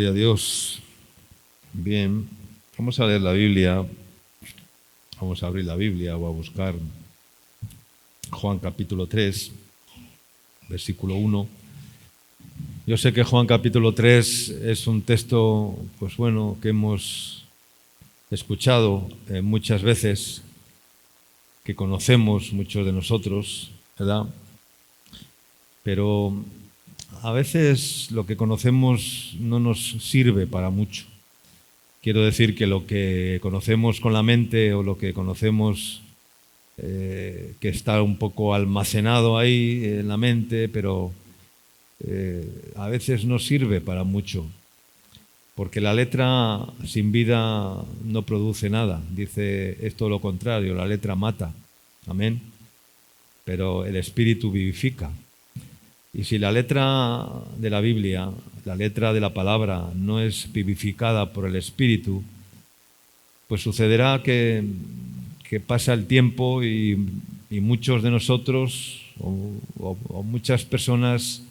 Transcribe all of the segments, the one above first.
Gloria a Dios. Bien, vamos a leer la Biblia. Vamos a abrir la Biblia o a buscar Juan capítulo 3, versículo 1. Yo sé que Juan capítulo 3 es un texto, pues bueno, que hemos escuchado muchas veces, que conocemos muchos de nosotros, ¿verdad? Pero a veces lo que conocemos no nos sirve para mucho. Quiero decir que lo que conocemos con la mente o lo que conocemos que está un poco almacenado ahí en la mente, pero a veces no sirve para mucho. Porque la letra sin vida no produce nada. Dice esto lo contrario, la letra mata. Amén. Pero el espíritu vivifica. Y si la letra de la Biblia, la letra de la palabra, no es vivificada por el Espíritu, pues sucederá que pasa el tiempo y muchos de nosotros o muchas personas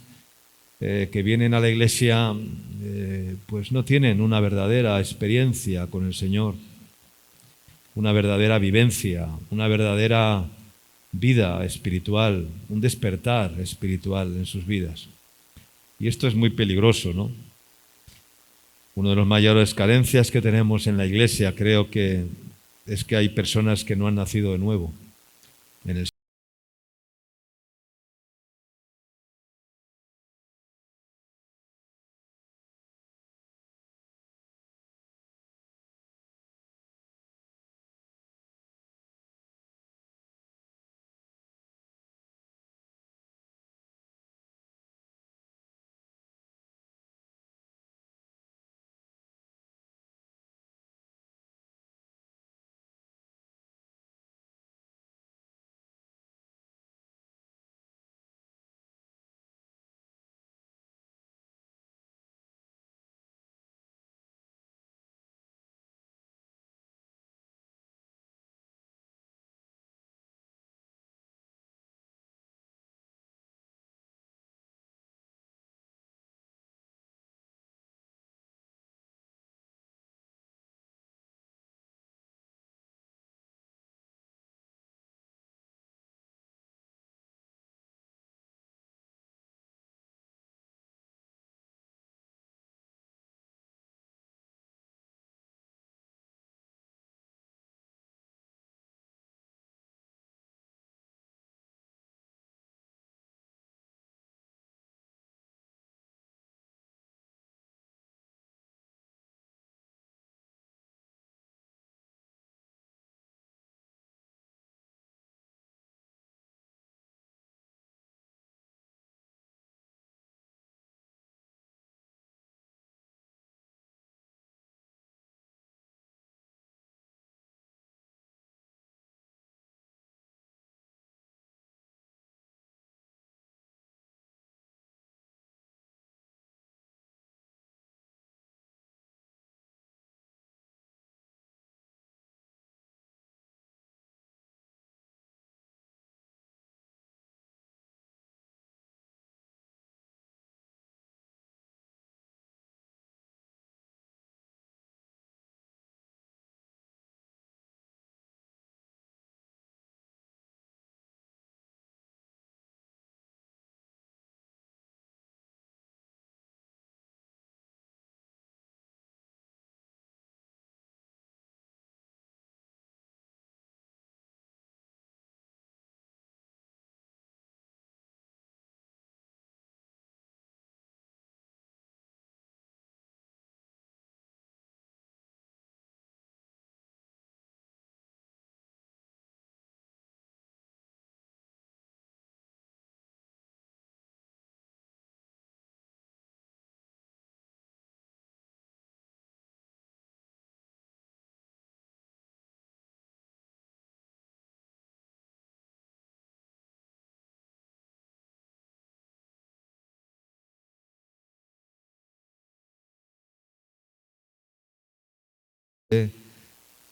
que vienen a la iglesia pues no tienen una verdadera experiencia con el Señor, una verdadera vivencia, una verdadera vida espiritual, un despertar espiritual en sus vidas. Y esto es muy peligroso, ¿no? Una de las mayores carencias que tenemos en la iglesia, creo que es que hay personas que no han nacido de nuevo en el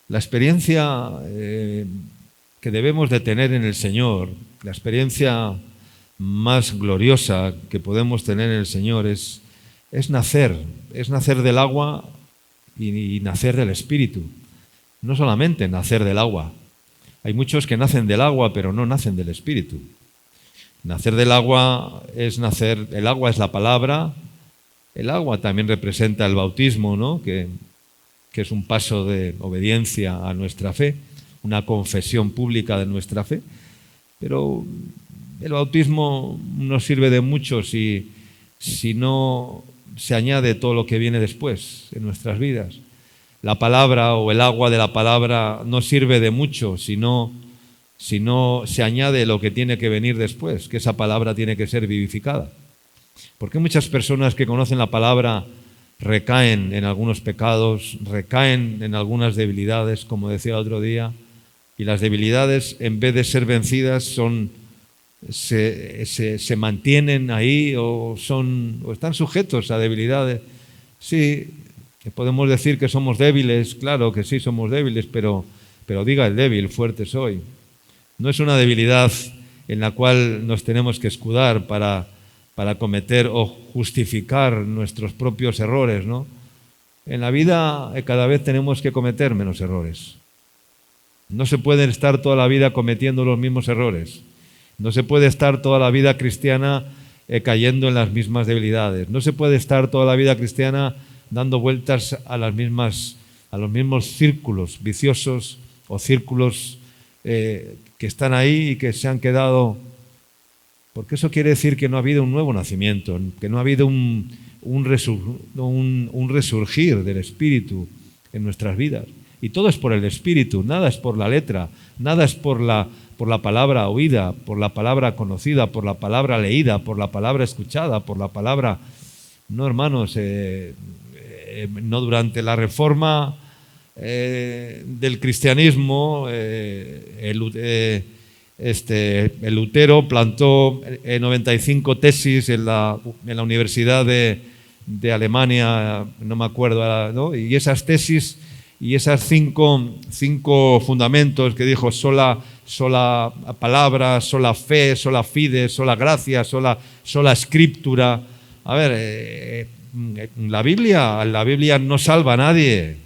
La experiencia que debemos de tener en el Señor, la experiencia más gloriosa que podemos tener en el Señor es es nacer del agua y nacer del Espíritu. No solamente nacer del agua. Hay muchos que nacen del agua, pero no nacen del Espíritu. Nacer del agua es nacer, el agua es la palabra, el agua también representa el bautismo, ¿no? Que es un paso de obediencia a nuestra fe, una confesión pública de nuestra fe, pero el bautismo no sirve de mucho si no se añade todo lo que viene después en nuestras vidas. La palabra o el agua de la palabra no sirve de mucho si no se añade lo que tiene que venir después, que esa palabra tiene que ser vivificada. Porque muchas personas que conocen la palabra recaen en algunos pecados, recaen en algunas debilidades, como decía el otro día, y las debilidades, en vez de ser vencidas, se mantienen ahí o están sujetos a debilidades. Sí, podemos decir que somos débiles, claro que sí somos débiles, pero diga el débil, fuerte soy. No es una debilidad en la cual nos tenemos que escudar para cometer o justificar nuestros propios errores, ¿no? En la vida cada vez tenemos que cometer menos errores. No se puede estar toda la vida cometiendo los mismos errores. No se puede estar toda la vida cristiana cayendo en las mismas debilidades. No se puede estar toda la vida cristiana dando vueltas a los mismos círculos viciosos o círculos que están ahí y que se han quedado. Porque eso quiere decir que no ha habido un nuevo nacimiento, que no ha habido un resurgir del Espíritu en nuestras vidas. Y todo es por el Espíritu, nada es por la letra, nada es por la palabra oída, por la palabra conocida, por la palabra leída, por la palabra escuchada, por la palabra... No, hermanos, no durante la reforma del cristianismo, el Lutero plantó 95 tesis en la Universidad de Alemania, no me acuerdo, ¿no? Y esas tesis y esas cinco fundamentos que dijo: sola palabra, sola fe, sola fide, sola gracia, sola scriptura. A ver, la Biblia no salva a nadie.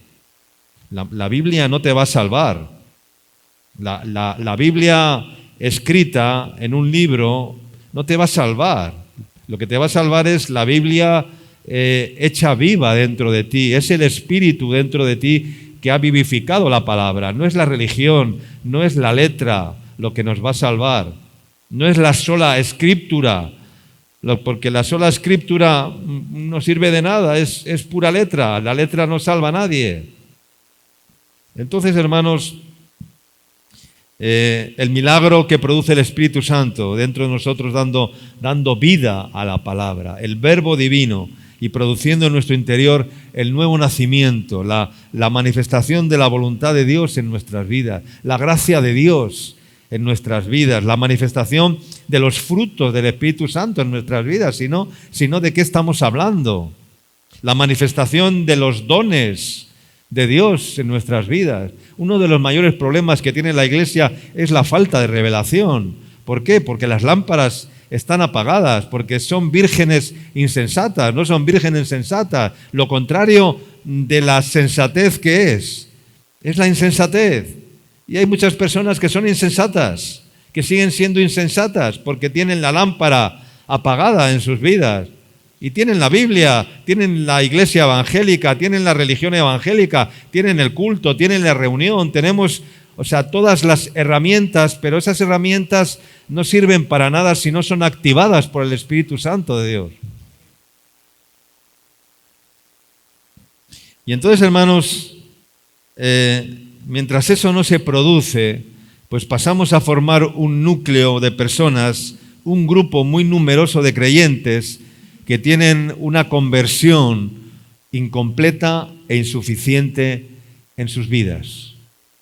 La Biblia no te va a salvar. La Biblia escrita en un libro no te va a salvar. Lo que te va a salvar es la Biblia hecha viva dentro de ti. Es el Espíritu dentro de ti que ha vivificado la palabra. No es la religión, no es la letra lo que nos va a salvar. No es la sola escritura, porque la sola escritura no sirve de nada, es pura letra. La letra no salva a nadie. Entonces, hermanos, el milagro que produce el Espíritu Santo dentro de nosotros, dando vida a la palabra, el Verbo divino, y produciendo en nuestro interior el nuevo nacimiento, la manifestación de la voluntad de Dios en nuestras vidas, la gracia de Dios en nuestras vidas, la manifestación de los frutos del Espíritu Santo en nuestras vidas, sino de qué estamos hablando, la manifestación de los dones de Dios en nuestras vidas. Uno de los mayores problemas que tiene la Iglesia es la falta de revelación. ¿Por qué? Porque las lámparas están apagadas, porque son vírgenes insensatas, no son vírgenes sensatas. Lo contrario de la sensatez, ¿qué es? Es la insensatez. Y hay muchas personas que son insensatas, que siguen siendo insensatas porque tienen la lámpara apagada en sus vidas. Y tienen la Biblia, tienen la iglesia evangélica, tienen la religión evangélica, tienen el culto, tienen la reunión, tenemos, todas las herramientas, pero esas herramientas no sirven para nada si no son activadas por el Espíritu Santo de Dios. Y entonces, hermanos, mientras eso no se produce, pues pasamos a formar un núcleo de personas, un grupo muy numeroso de creyentes que tienen una conversión incompleta e insuficiente en sus vidas.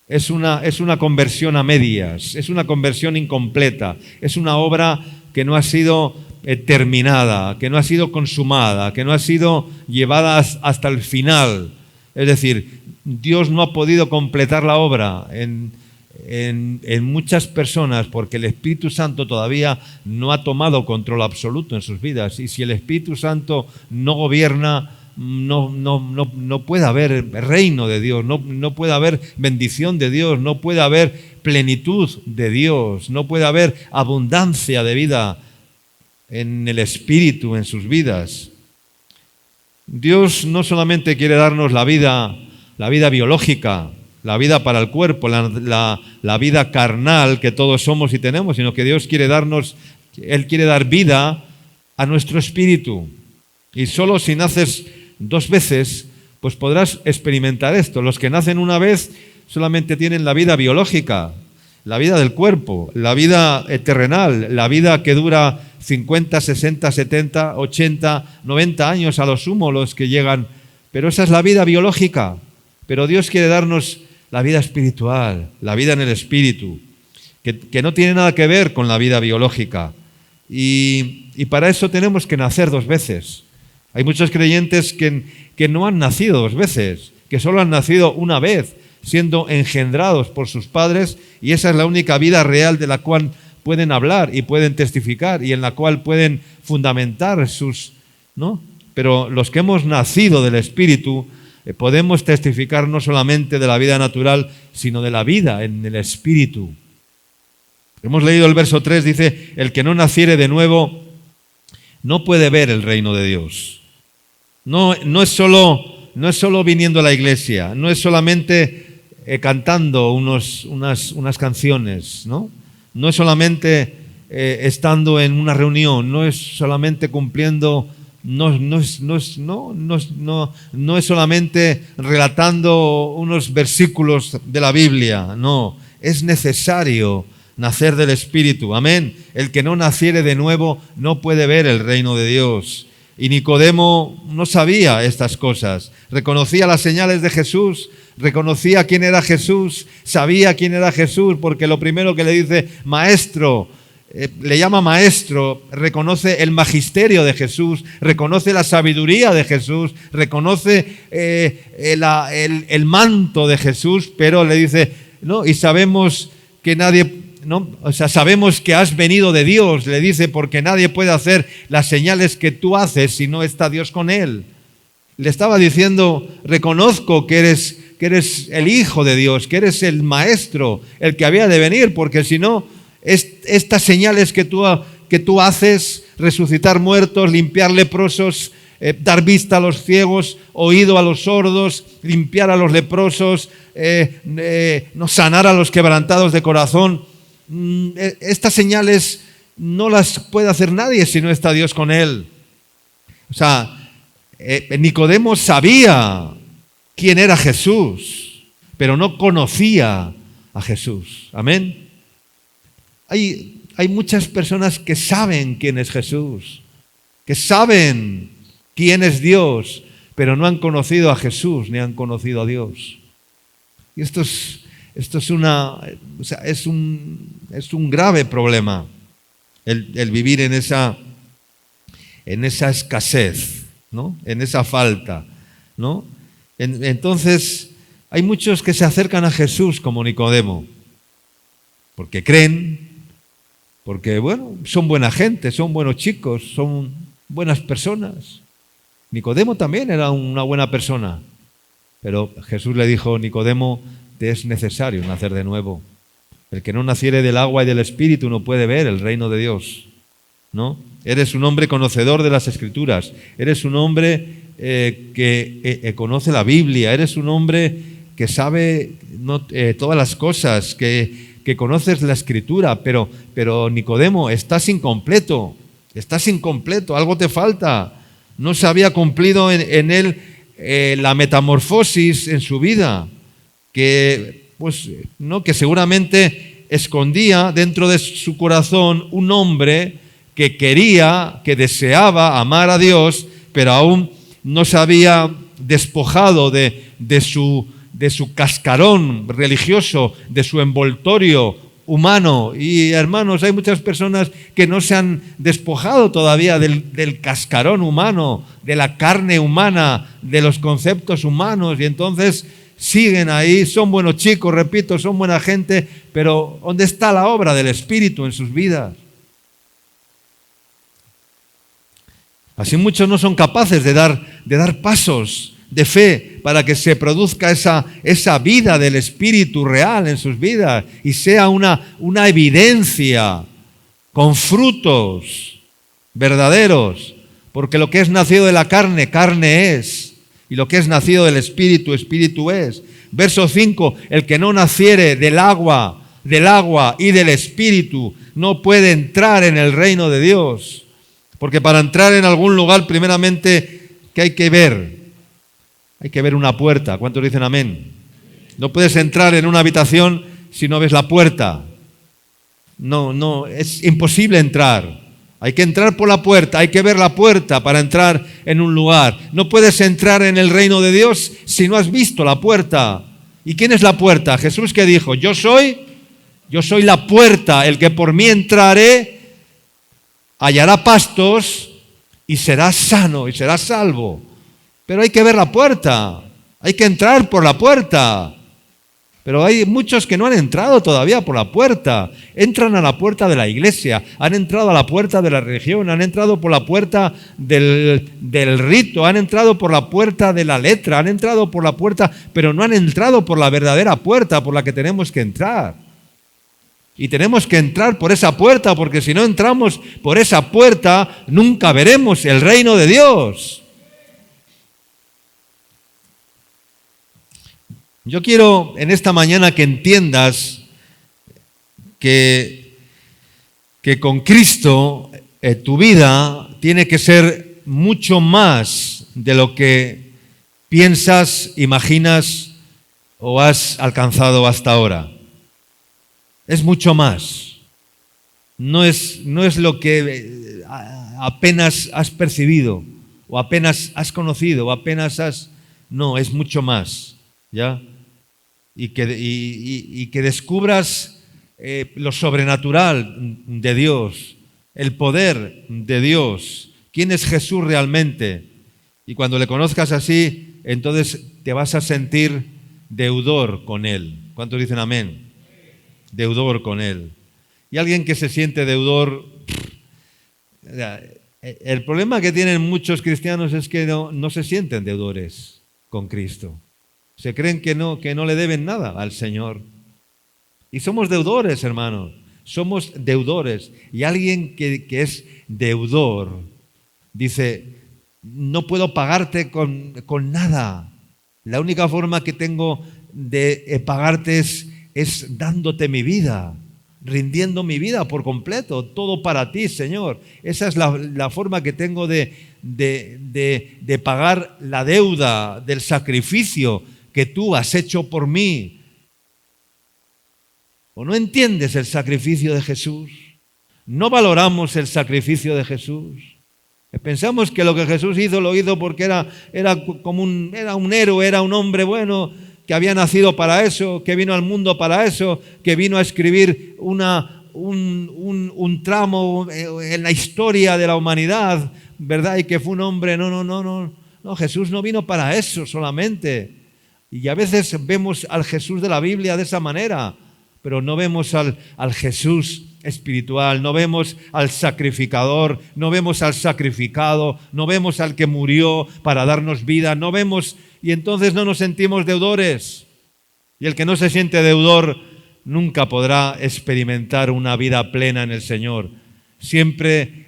Es una conversión a medias, es una conversión incompleta, es una obra que no ha sido terminada, que no ha sido consumada, que no ha sido llevada hasta el final. Es decir, Dios no ha podido completar la obra en en muchas personas porque el Espíritu Santo todavía no ha tomado control absoluto en sus vidas. Y si el Espíritu Santo no gobierna, no puede haber reino de Dios, no puede haber bendición de Dios, no puede haber plenitud de Dios, no puede haber abundancia de vida en el Espíritu, en sus vidas. Dios no solamente quiere darnos la vida biológica, la vida para el cuerpo, la vida carnal que todos somos y tenemos, sino que Dios quiere darnos, Él quiere dar vida a nuestro espíritu. Y solo si naces 2 veces, pues podrás experimentar esto. Los que nacen una vez solamente tienen la vida biológica, la vida del cuerpo, la vida terrenal, la vida que dura 50, 60, 70, 80, 90 años a lo sumo los que llegan. Pero esa es la vida biológica. Pero Dios quiere darnos la vida espiritual, la vida en el espíritu, que no tiene nada que ver con la vida biológica. Y para eso tenemos que nacer 2 veces. Hay muchos creyentes que no han nacido 2 veces, que solo han nacido una vez, siendo engendrados por sus padres, y esa es la única vida real de la cual pueden hablar y pueden testificar y en la cual pueden fundamentar sus, ¿no? Pero los que hemos nacido del Espíritu podemos testificar no solamente de la vida natural, sino de la vida en el Espíritu. Hemos leído el verso 3, dice, el que no naciere de nuevo no puede ver el reino de Dios. No es solo viniendo a la iglesia, no es solamente cantando unas canciones, ¿no? No es solamente estando en una reunión, no es solamente cumpliendo, no es solamente relatando unos versículos de la Biblia, no, es necesario nacer del Espíritu, amén. El que no naciere de nuevo no puede ver el reino de Dios. Y Nicodemo no sabía estas cosas, reconocía las señales de Jesús, reconocía quién era Jesús, sabía quién era Jesús, porque lo primero que le dice, maestro, le llama maestro, reconoce el magisterio de Jesús, reconoce la sabiduría de Jesús, reconoce el manto de Jesús, pero le dice, no, y sabemos que nadie... ¿no? O sea, sabemos que has venido de Dios, le dice, porque nadie puede hacer las señales que tú haces si no está Dios con él. Le estaba diciendo, reconozco que eres el Hijo de Dios, que eres el Maestro, el que había de venir, porque si no, estas señales que tú haces, resucitar muertos, limpiar leprosos, dar vista a los ciegos, oído a los sordos, limpiar a los leprosos, no sanar a los quebrantados de corazón, estas señales no las puede hacer nadie si no está Dios con él. O sea, Nicodemo sabía quién era Jesús, pero no conocía a Jesús. Amén. Hay muchas personas que saben quién es Jesús, que saben quién es Dios, pero no han conocido a Jesús ni han conocido a Dios. Y esto es un grave problema, el vivir en esa escasez, ¿no? En esa falta, ¿no? Entonces, hay muchos que se acercan a Jesús como Nicodemo, porque creen, porque, bueno, son buena gente, son buenos chicos, son buenas personas. Nicodemo también era una buena persona, pero Jesús le dijo, Nicodemo, te es necesario nacer de nuevo. El que no naciere del agua y del Espíritu no puede ver el reino de Dios, ¿no? Eres un hombre conocedor de las Escrituras, eres un hombre que conoce la Biblia, eres un hombre que sabe todas las cosas, que conoces la Escritura, pero Nicodemo, estás incompleto, algo te falta. No se había cumplido en él la metamorfosis en su vida, que seguramente escondía dentro de su corazón un hombre que quería, que deseaba amar a Dios, pero aún no se había despojado de su cascarón religioso, de su envoltorio humano. Y hermanos, hay muchas personas que no se han despojado todavía del cascarón humano, de la carne humana, de los conceptos humanos, y entonces siguen ahí, son buenos chicos, repito, son buena gente, pero ¿dónde está la obra del Espíritu en sus vidas? Así muchos no son capaces de dar pasos de fe para que se produzca esa vida del Espíritu real en sus vidas y sea una evidencia con frutos verdaderos, porque lo que es nacido de la carne, carne es, y lo que es nacido del Espíritu, Espíritu es. Verso 5, el que no naciere del agua y del Espíritu no puede entrar en el reino de Dios. Porque para entrar en algún lugar, primeramente, ¿qué hay que ver? Hay que ver una puerta. ¿Cuántos dicen amén? No puedes entrar en una habitación si no ves la puerta. No, es imposible entrar. Hay que entrar por la puerta, hay que ver la puerta para entrar en un lugar. No puedes entrar en el reino de Dios si no has visto la puerta. ¿Y quién es la puerta? Jesús, que dijo: yo soy la puerta, el que por mí entrare hallará pastos y será sano y será salvo. Pero hay que ver la puerta, hay que entrar por la puerta. Pero hay muchos que no han entrado todavía por la puerta. Entran a la puerta de la iglesia, han entrado a la puerta de la religión, han entrado por la puerta del rito, han entrado por la puerta de la letra, han entrado por la puerta, pero no han entrado por la verdadera puerta por la que tenemos que entrar. Y tenemos que entrar por esa puerta, porque si no entramos por esa puerta, nunca veremos el reino de Dios. Yo quiero en esta mañana que entiendas que con Cristo tu vida tiene que ser mucho más de lo que piensas, imaginas o has alcanzado hasta ahora. Es mucho más. No es lo que apenas has percibido, o apenas has conocido, o apenas has... No, es mucho más, ¿ya? Y que descubras lo sobrenatural de Dios, el poder de Dios, quién es Jesús realmente. Y cuando le conozcas así, entonces te vas a sentir deudor con Él. ¿Cuántos dicen amén? Deudor con Él. Y alguien que se siente deudor, el problema que tienen muchos cristianos es que no se sienten deudores con Cristo. Se creen que no le deben nada al Señor. Y somos deudores, hermanos. Somos deudores. Y alguien que es deudor dice: no puedo pagarte con nada. La única forma que tengo de pagarte es dándote mi vida, rindiendo mi vida por completo, todo para ti, Señor. Esa es la forma que tengo de pagar la deuda del sacrificio que tú has hecho por mí. ¿O no entiendes el sacrificio de Jesús? ¿No valoramos el sacrificio de Jesús? Pensamos que lo que Jesús hizo, lo hizo porque era un héroe, era un hombre bueno, que había nacido para eso, que vino al mundo para eso, que vino a escribir un tramo en la historia de la humanidad, ¿verdad? Y que fue un hombre. No, Jesús no vino para eso solamente. Y a veces vemos al Jesús de la Biblia de esa manera, pero no vemos al Jesús espiritual, no vemos al sacrificador, no vemos al sacrificado, no vemos al que murió para darnos vida, no vemos, y entonces no nos sentimos deudores. Y el que no se siente deudor nunca podrá experimentar una vida plena en el Señor. Siempre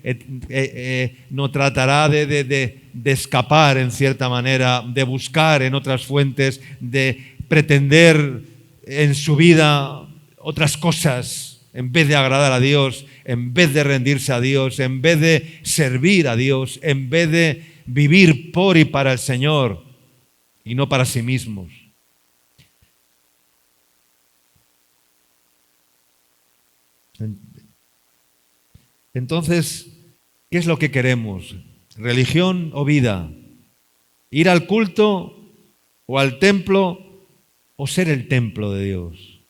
no tratará de escapar en cierta manera, de buscar en otras fuentes, de pretender en su vida otras cosas, en vez de agradar a Dios, en vez de rendirse a Dios, en vez de servir a Dios, en vez de vivir por y para el Señor y no para sí mismos. Entonces, ¿qué es lo que queremos? ¿Religión o vida? ¿Ir al culto o al templo o ser el templo de Dios?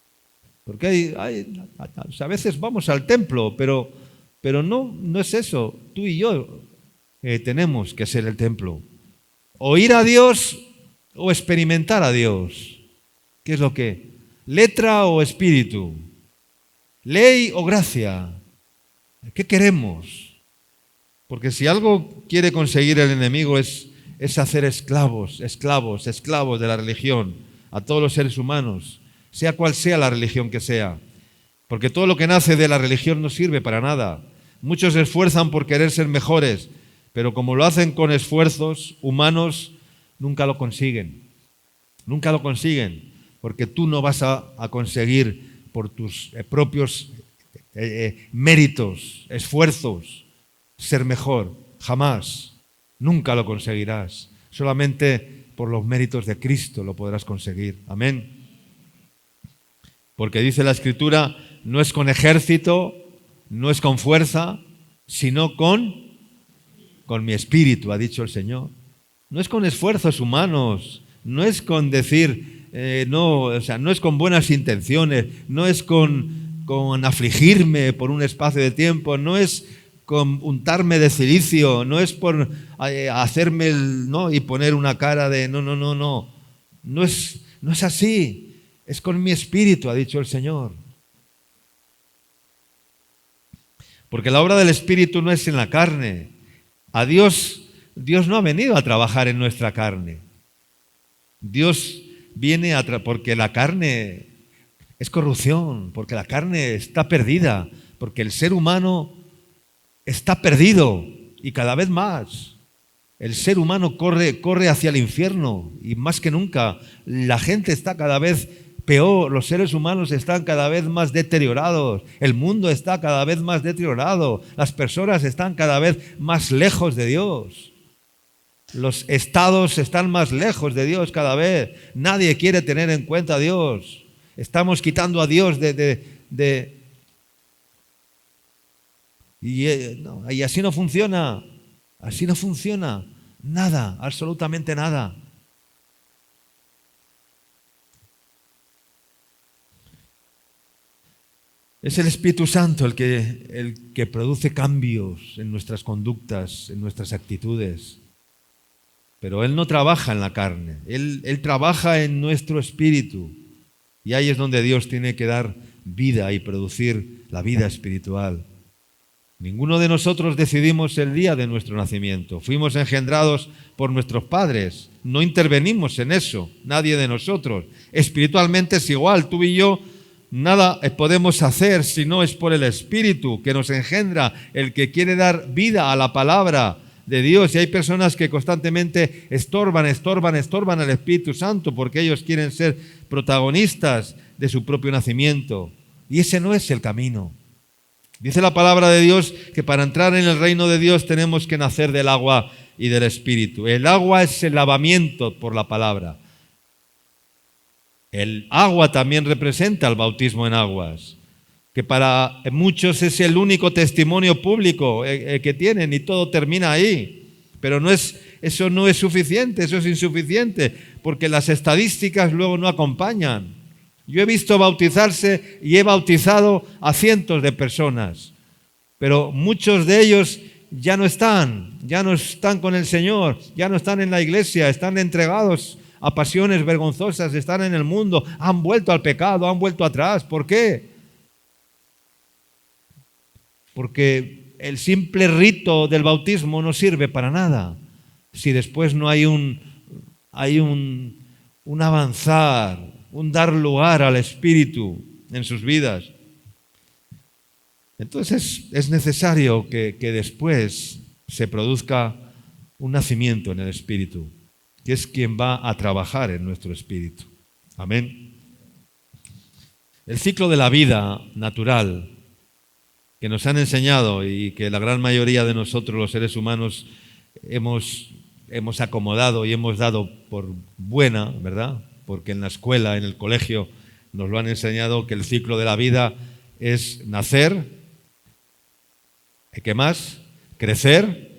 Porque a veces vamos al templo, pero no es eso. Tú y yo tenemos que ser el templo. O ir a Dios o experimentar a Dios. ¿Qué es lo que? ¿Letra o espíritu? ¿Ley o gracia? ¿Qué queremos? Porque si algo quiere conseguir el enemigo es hacer esclavos de la religión a todos los seres humanos, sea cual sea la religión que sea. Porque todo lo que nace de la religión no sirve para nada. Muchos se esfuerzan por querer ser mejores, pero como lo hacen con esfuerzos humanos, nunca lo consiguen. Nunca lo consiguen, porque tú no vas a conseguir por tus propios méritos, esfuerzos, ser mejor. Jamás. Nunca lo conseguirás. Solamente por los méritos de Cristo lo podrás conseguir. Amén. Porque dice la Escritura, no es con ejército, no es con fuerza, sino con mi espíritu, ha dicho el Señor. No es con esfuerzos humanos, no es con decir, no es con buenas intenciones, no es con afligirme por un espacio de tiempo, no es con untarme de cilicio, no es por hacerme y poner una cara de no es así, es con mi espíritu, ha dicho el Señor. Porque la obra del Espíritu no es en la carne. A Dios no ha venido a trabajar en nuestra carne. Dios viene porque la carne es corrupción, porque la carne está perdida, porque el ser humano está perdido y cada vez más. El ser humano corre hacia el infierno y más que nunca la gente está cada vez peor, los seres humanos están cada vez más deteriorados, el mundo está cada vez más deteriorado, las personas están cada vez más lejos de Dios, los estados están más lejos de Dios cada vez, nadie quiere tener en cuenta a Dios, estamos quitando a Dios y así no funciona, nada, absolutamente nada. Es el Espíritu Santo el que produce cambios en nuestras conductas, en nuestras actitudes. Pero Él no trabaja en la carne, Él trabaja en nuestro espíritu. Y ahí es donde Dios tiene que dar vida y producir la vida espiritual. Ninguno de nosotros decidimos el día de nuestro nacimiento. Fuimos engendrados por nuestros padres. No intervenimos en eso, nadie de nosotros. Espiritualmente es igual, tú y yo. Nada podemos hacer si no es por el Espíritu que nos engendra, el que quiere dar vida a la palabra de Dios. Y hay personas que constantemente estorban al Espíritu Santo porque ellos quieren ser protagonistas de su propio nacimiento. Y ese no es el camino. Dice la palabra de Dios que para entrar en el reino de Dios tenemos que nacer del agua y del Espíritu. El agua es el lavamiento por la palabra. El agua también representa el bautismo en aguas, que para muchos es el único testimonio público que tienen y todo termina ahí. Pero eso no es suficiente, eso es insuficiente, porque las estadísticas luego no acompañan. Yo he visto bautizarse y he bautizado a cientos de personas, pero muchos de ellos ya no están con el Señor, ya no están en la iglesia, están entregados a pasiones vergonzosas, están en el mundo, han vuelto al pecado, han vuelto atrás. ¿Por qué? Porque el simple rito del bautismo no sirve para nada si después no hay un avanzar, un dar lugar al Espíritu en sus vidas. Entonces es necesario que después se produzca un nacimiento en el Espíritu, que es quien va a trabajar en nuestro espíritu. Amén. El ciclo de la vida natural que nos han enseñado y que la gran mayoría de nosotros, los seres humanos, hemos acomodado y hemos dado por buena, ¿verdad? Porque en la escuela, en el colegio, nos lo han enseñado que el ciclo de la vida es nacer, ¿qué más? Crecer,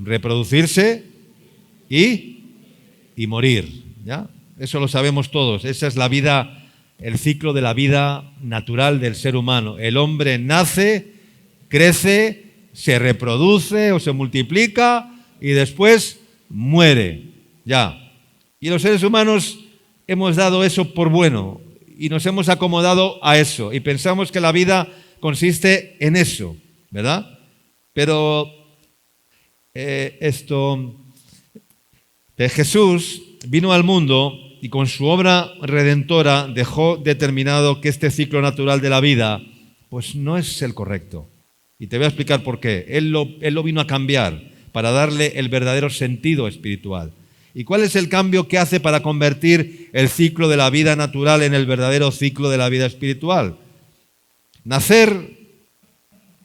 reproducirse y morir, ¿ya? Eso lo sabemos todos. Esa es la vida, el ciclo de la vida natural del ser humano. El hombre nace, crece, se reproduce o se multiplica y después muere, ya. Y los seres humanos hemos dado eso por bueno y nos hemos acomodado a eso y pensamos que la vida consiste en eso, ¿verdad? Pero Jesús vino al mundo y con su obra redentora dejó determinado que este ciclo natural de la vida pues no es el correcto. Y te voy a explicar por qué. Él lo vino a cambiar para darle el verdadero sentido espiritual. ¿Y cuál es el cambio que hace para convertir el ciclo de la vida natural en el verdadero ciclo de la vida espiritual? Nacer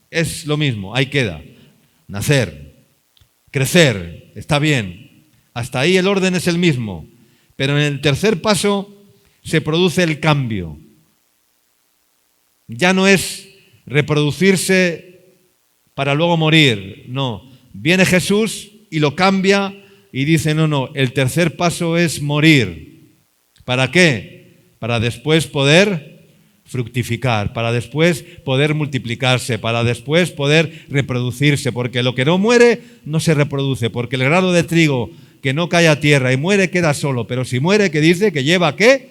es lo mismo, ahí queda. Nacer, crecer, está bien. Hasta ahí el orden es el mismo. Pero en el tercer paso se produce el cambio. Ya no es reproducirse para luego morir, no. Viene Jesús y lo cambia y dice, no, el tercer paso es morir. ¿Para qué? Para después poder fructificar, para después poder multiplicarse, para después poder reproducirse, porque lo que no muere no se reproduce, porque el grano de trigo que no cae a tierra y muere queda solo, pero si muere, ¿qué dice? ¿Que lleva qué?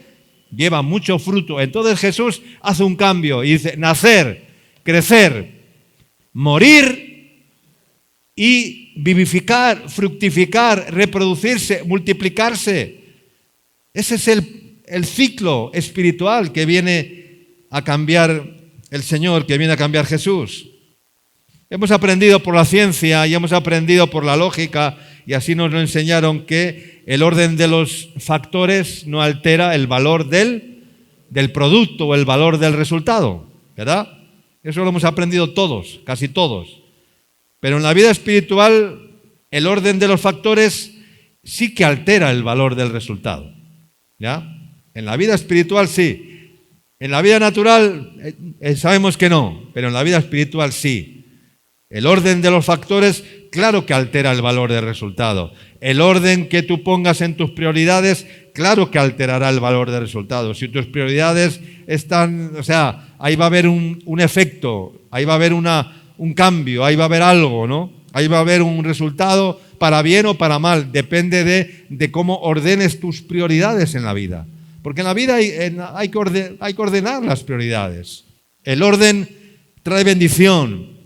Lleva mucho fruto. Entonces Jesús hace un cambio y dice, nacer, crecer, morir y vivificar, fructificar, reproducirse, multiplicarse. Ese es el ciclo espiritual que viene a cambiar el Señor, que viene a cambiar Jesús. Hemos aprendido por la ciencia y hemos aprendido por la lógica, y así nos lo enseñaron, que el orden de los factores no altera el valor del producto o el valor del resultado, ¿verdad? Eso lo hemos aprendido todos, casi todos. Pero en la vida espiritual, el orden de los factores sí que altera el valor del resultado, ¿ya? En la vida espiritual sí. En la vida natural sabemos que no, pero en la vida espiritual sí. El orden de los factores, claro que altera el valor del resultado. El orden que tú pongas en tus prioridades, claro que alterará el valor del resultado. Si tus prioridades están, ahí va a haber un efecto, ahí va a haber un cambio, ahí va a haber algo, ¿no? Ahí va a haber un resultado para bien o para mal, depende de cómo ordenes tus prioridades en la vida. Porque en la vida hay que ordenar las prioridades. El orden trae bendición,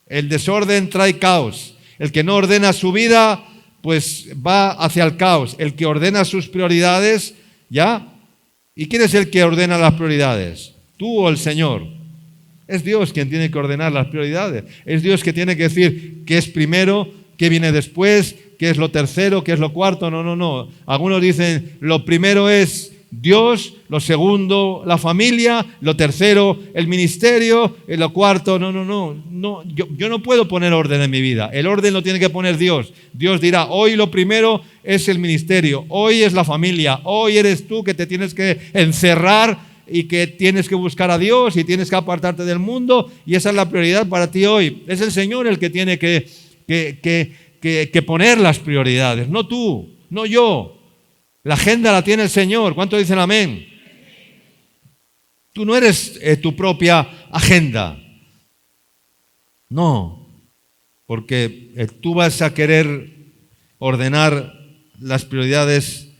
el desorden trae caos. El que no ordena su vida, pues va hacia el caos. El que ordena sus prioridades, ¿ya? ¿Y quién es el que ordena las prioridades? ¿Tú o el Señor? Es Dios quien tiene que ordenar las prioridades. Es Dios que tiene que decir qué es primero, qué viene después, qué es lo tercero, qué es lo cuarto. No. Algunos dicen, lo primero es Dios, lo segundo, la familia, lo tercero, el ministerio, y lo cuarto, no. Yo no puedo poner orden en mi vida. El orden lo tiene que poner Dios. Dios dirá, hoy lo primero es el ministerio, hoy es la familia, hoy eres tú que te tienes que encerrar y que tienes que buscar a Dios y tienes que apartarte del mundo, y esa es la prioridad para ti hoy. Es el Señor el que tiene que poner las prioridades, no tú, no yo. La agenda la tiene el Señor. ¿Cuántos dicen amén? Tú no eres tu propia agenda. No, porque tú vas a querer ordenar las prioridades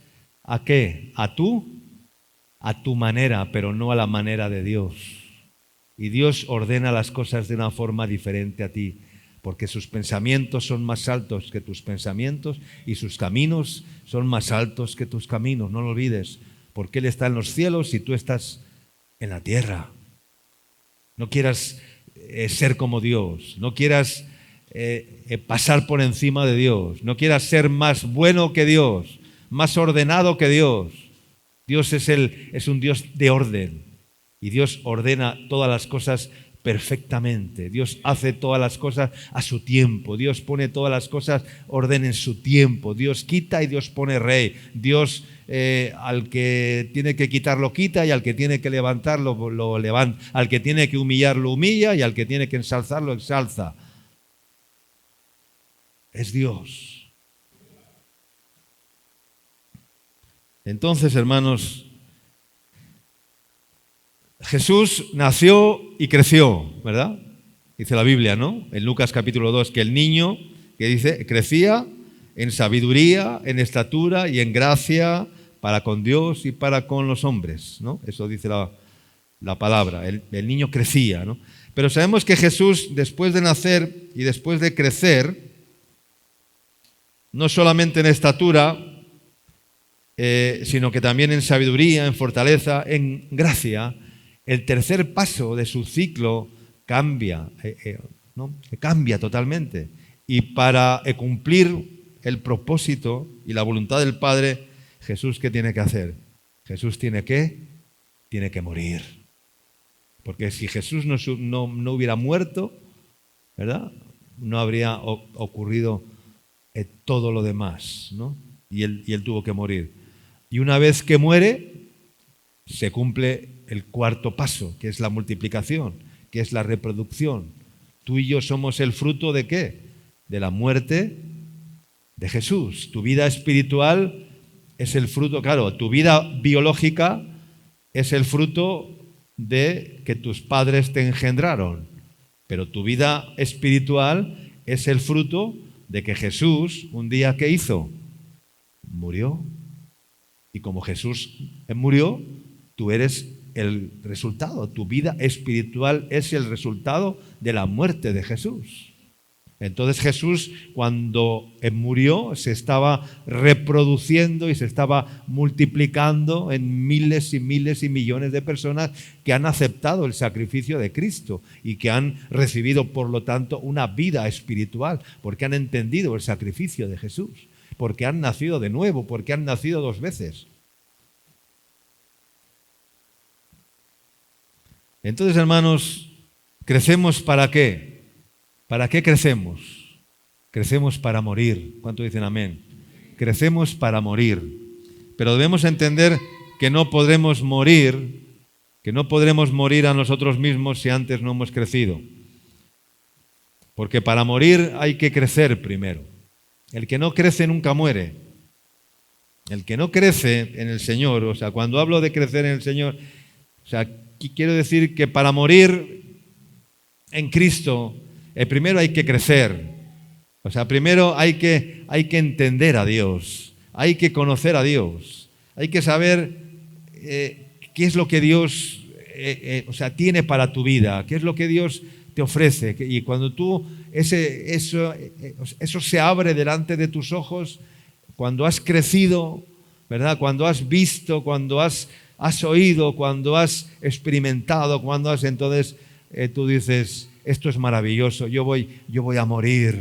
¿a qué? A tu manera, pero no a la manera de Dios. Y Dios ordena las cosas de una forma diferente a ti, porque sus pensamientos son más altos que tus pensamientos y sus caminos son más altos que tus caminos. No lo olvides, porque Él está en los cielos y tú estás en la tierra. No quieras ser como Dios, no quieras pasar por encima de Dios, no quieras ser más bueno que Dios, más ordenado que Dios. Dios es un Dios de orden, y Dios ordena todas las cosas perfectamente. Dios hace todas las cosas a su tiempo. Dios pone todas las cosas orden en su tiempo. Dios quita y Dios pone rey. Dios al que tiene que quitar lo quita, y al que tiene que levantar lo levanta. Al que tiene que humillar lo humilla, y al que tiene que ensalzar lo exalza. Es Dios. Entonces, hermanos, Jesús nació y creció, ¿verdad? Dice la Biblia, ¿no? En Lucas capítulo 2, que el niño, que dice, crecía en sabiduría, en estatura y en gracia para con Dios y para con los hombres, ¿no? Eso dice la palabra. El niño crecía, ¿no? Pero sabemos que Jesús, después de nacer y después de crecer, no solamente en estatura, sino que también en sabiduría, en fortaleza, en gracia, el tercer paso de su ciclo cambia, ¿no? Cambia totalmente. Y para cumplir el propósito y la voluntad del Padre, Jesús, ¿qué tiene que hacer? Jesús tiene que morir. Porque si Jesús no hubiera muerto, ¿verdad?, no habría ocurrido todo lo demás, ¿no? Y él tuvo que morir. Y una vez que muere, se cumple el cuarto paso, que es la multiplicación, que es la reproducción. Tú y yo somos el fruto ¿de qué? De la muerte de Jesús. Tu vida espiritual es el fruto, claro, tu vida biológica es el fruto de que tus padres te engendraron, pero tu vida espiritual es el fruto de que Jesús un día ¿qué hizo? Murió. Y como Jesús murió, tú eres el resultado. Tu vida espiritual es el resultado de la muerte de Jesús. Entonces Jesús, cuando murió, se estaba reproduciendo y se estaba multiplicando en miles y miles y millones de personas que han aceptado el sacrificio de Cristo y que han recibido, por lo tanto, una vida espiritual, porque han entendido el sacrificio de Jesús, porque han nacido de nuevo, porque han nacido dos veces. Entonces, hermanos, ¿crecemos para qué? ¿Para qué crecemos? Crecemos para morir. ¿Cuánto dicen amén? Crecemos para morir. Pero debemos entender que no podremos morir a nosotros mismos si antes no hemos crecido. Porque para morir hay que crecer primero. El que no crece nunca muere. El que no crece en el Señor, o sea, cuando hablo de crecer en el Señor, o sea, quiero decir que para morir en Cristo, primero hay que crecer. O sea, primero hay que entender a Dios, hay que conocer a Dios, hay que saber qué es lo que Dios tiene para tu vida, qué es lo que Dios te ofrece. Y cuando tú, eso se abre delante de tus ojos, cuando has crecido, ¿verdad? Cuando has visto, cuando has oído, cuando has experimentado, entonces tú dices, esto es maravilloso, yo voy a morir,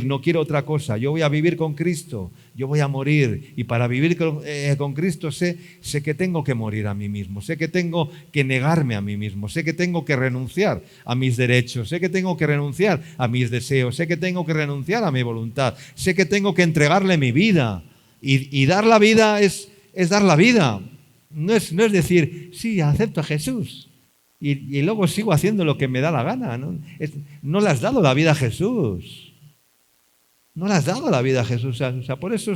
no quiero otra cosa, yo voy a vivir con Cristo, yo voy a morir. Y para vivir con Cristo sé que tengo que morir a mí mismo, sé que tengo que negarme a mí mismo, sé que tengo que renunciar a mis derechos, sé que tengo que renunciar a mis deseos, sé que tengo que renunciar a mi voluntad, sé que tengo que entregarle mi vida. Y dar la vida es dar la vida. No es decir, sí, acepto a Jesús y luego sigo haciendo lo que me da la gana. No le has dado la vida a Jesús. No le has dado la vida a Jesús. O sea, por eso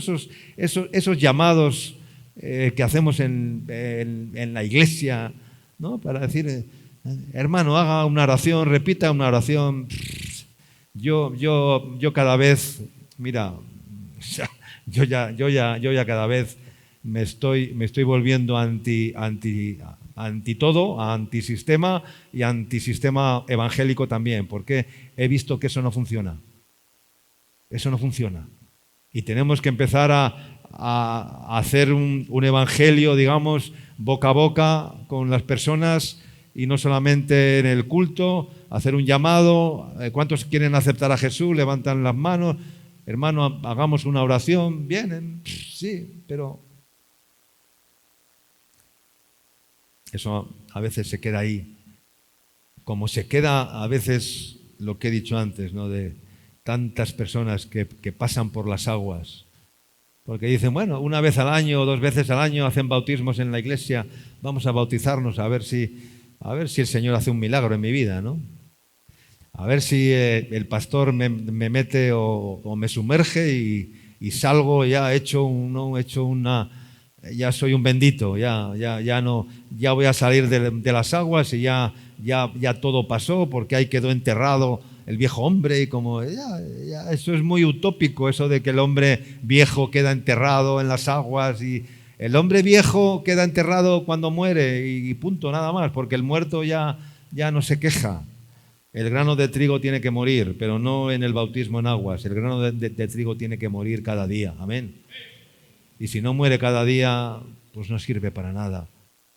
esos llamados que hacemos en la iglesia, ¿no? Para decir, hermano, haga una oración, repita una oración. Yo cada vez, mira, yo ya cada vez me estoy volviendo anti todo, antisistema y antisistema evangélico también, porque he visto que eso no funciona. Eso no funciona. Y tenemos que empezar a hacer un evangelio, digamos, boca a boca con las personas y no solamente en el culto, hacer un llamado. ¿Cuántos quieren aceptar a Jesús? Levantan las manos. Hermano, hagamos una oración. Vienen, sí, pero eso a veces se queda ahí. Como se queda a veces lo que he dicho antes, ¿no? De tantas personas que pasan por las aguas. Porque dicen, bueno, una vez al año o dos veces al año hacen bautismos en la iglesia, vamos a bautizarnos a ver si el Señor hace un milagro en mi vida, ¿no? A ver si el pastor me mete o me sumerge y salgo ya ya soy un bendito, ya voy a salir de las aguas y ya todo pasó porque ahí quedó enterrado el viejo hombre. Y como eso es muy utópico, eso de que el hombre viejo queda enterrado en las aguas y El hombre viejo queda enterrado cuando muere y punto, nada más, porque el muerto ya no se queja. El grano de trigo tiene que morir, pero no en el bautismo en aguas. El grano de trigo tiene que morir cada día. Amén. Y si no muere cada día, pues no sirve para nada.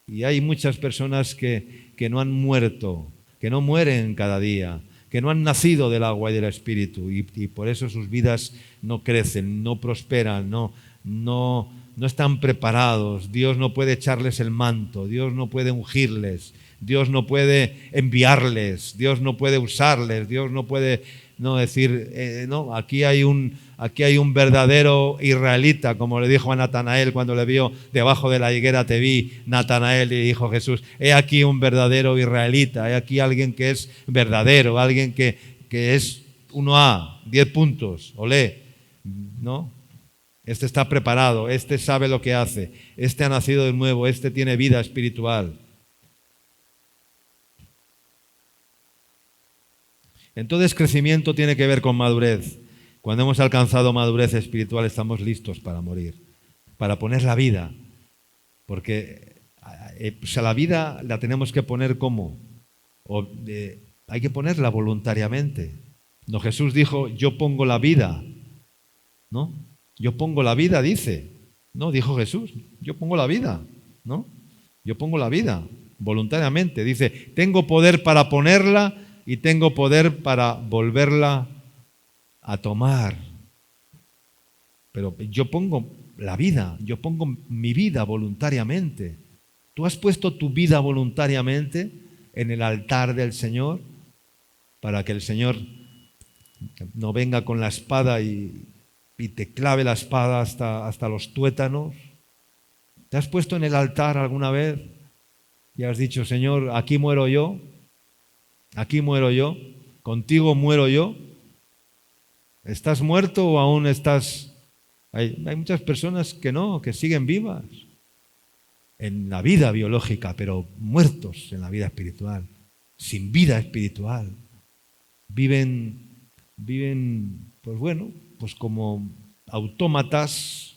Y hay muchas personas que no han muerto, que no mueren cada día, que no han nacido del agua y del Espíritu, y por eso sus vidas no crecen, no prosperan, no están preparados. Dios no puede echarles el manto, Dios no puede ungirles, Dios no puede enviarles, Dios no puede usarles, Dios no puede decir, no, aquí hay un verdadero israelita, como le dijo a Natanael cuando le vio debajo de la higuera, te vi, Natanael, y dijo Jesús, he aquí un verdadero israelita, he aquí alguien que es verdadero, alguien que es 1A, 10 puntos, olé, ¿no? Este está preparado, este sabe lo que hace, este ha nacido de nuevo, este tiene vida espiritual. Entonces, crecimiento tiene que ver con madurez. Cuando hemos alcanzado madurez espiritual, estamos listos para morir, para poner la vida. Porque la vida la tenemos que poner ¿cómo? Hay que ponerla voluntariamente. No, Jesús dijo, yo pongo la vida, ¿no? Yo pongo la vida, dice. No, dijo Jesús, yo pongo la vida, ¿no? Yo pongo la vida voluntariamente. Dice, tengo poder para ponerla y tengo poder para volverla a tomar. Pero yo pongo la vida, yo pongo mi vida voluntariamente. ¿Tú has puesto tu vida voluntariamente en el altar del Señor para que el Señor no venga con la espada y te clave la espada hasta los tuétanos? ¿Te has puesto en el altar alguna vez y has dicho, Señor, aquí muero yo, contigo muero yo? ¿Estás muerto o aún estás? Hay muchas personas que no, que siguen vivas en la vida biológica, pero muertos en la vida espiritual, sin vida espiritual. Viven, pues como autómatas.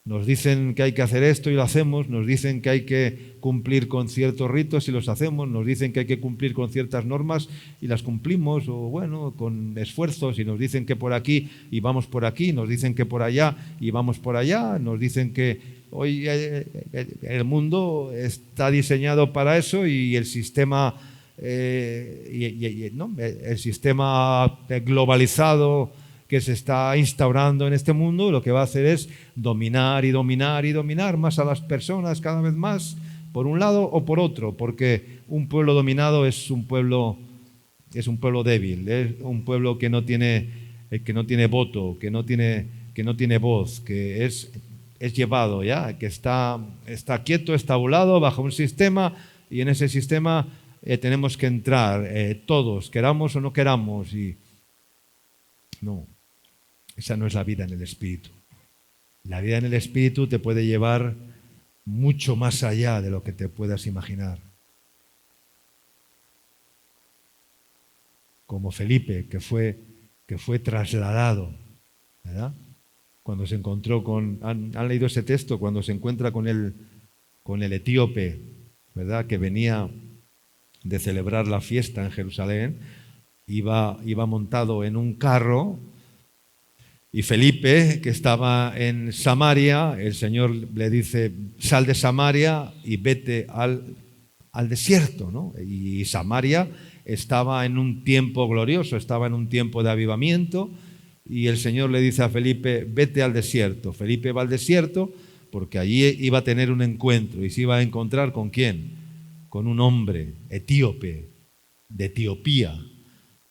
Nos dicen que hay que hacer esto y lo hacemos, nos dicen que hay que cumplir con ciertos ritos y los hacemos, nos dicen que hay que cumplir con ciertas normas y las cumplimos, o con esfuerzos, y nos dicen que por aquí y vamos por aquí, nos dicen que por allá y vamos por allá, nos dicen que hoy el mundo está diseñado para eso y el sistema, el sistema globalizado que se está instaurando en este mundo, lo que va a hacer es dominar y dominar y dominar más a las personas cada vez más, por un lado o por otro, porque un pueblo dominado es un pueblo débil, es un pueblo que no tiene voto, que no tiene voz, que es llevado ya, que está quieto, estabulado bajo un sistema, y en ese sistema tenemos que entrar todos, queramos o no queramos, y no. Esa no es la vida en el Espíritu. La vida en el Espíritu te puede llevar mucho más allá de lo que te puedas imaginar. Como Felipe, que fue trasladado, ¿verdad? Cuando se encontró ¿han leído ese texto? Cuando se encuentra con el etíope, ¿verdad? Que venía de celebrar la fiesta en Jerusalén, iba montado en un carro. Y Felipe, que estaba en Samaria, el Señor le dice, sal de Samaria y vete al desierto, ¿no? Y Samaria estaba en un tiempo glorioso, estaba en un tiempo de avivamiento, y el Señor le dice a Felipe, vete al desierto. Felipe va al desierto porque allí iba a tener un encuentro, y se iba a encontrar ¿con quién? Con un hombre etíope, de Etiopía,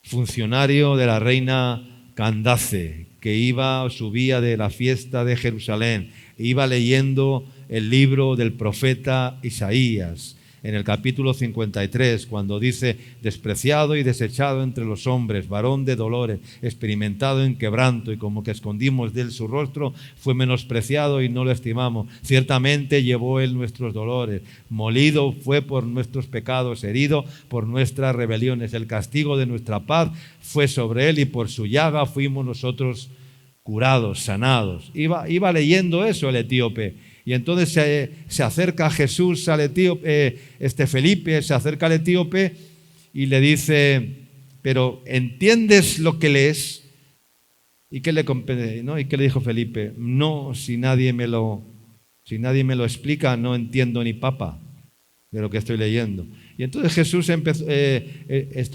funcionario de la reina Candace, que subía de la fiesta de Jerusalén, iba leyendo el libro del profeta Isaías, en el capítulo 53, cuando dice, despreciado y desechado entre los hombres, varón de dolores, experimentado en quebranto, y como que escondimos de él su rostro, fue menospreciado y no lo estimamos. Ciertamente llevó él nuestros dolores, molido fue por nuestros pecados, herido por nuestras rebeliones. El castigo de nuestra paz fue sobre él, y por su llaga fuimos nosotros curados, sanados. Iba leyendo eso el etíope, Y entonces se acerca a Jesús, al etíope, Felipe se acerca al etíope y le dice, pero ¿entiendes lo que lees? ¿Y qué le dijo Felipe? No, si nadie me lo explica, no entiendo ni papa de lo que estoy leyendo. Y entonces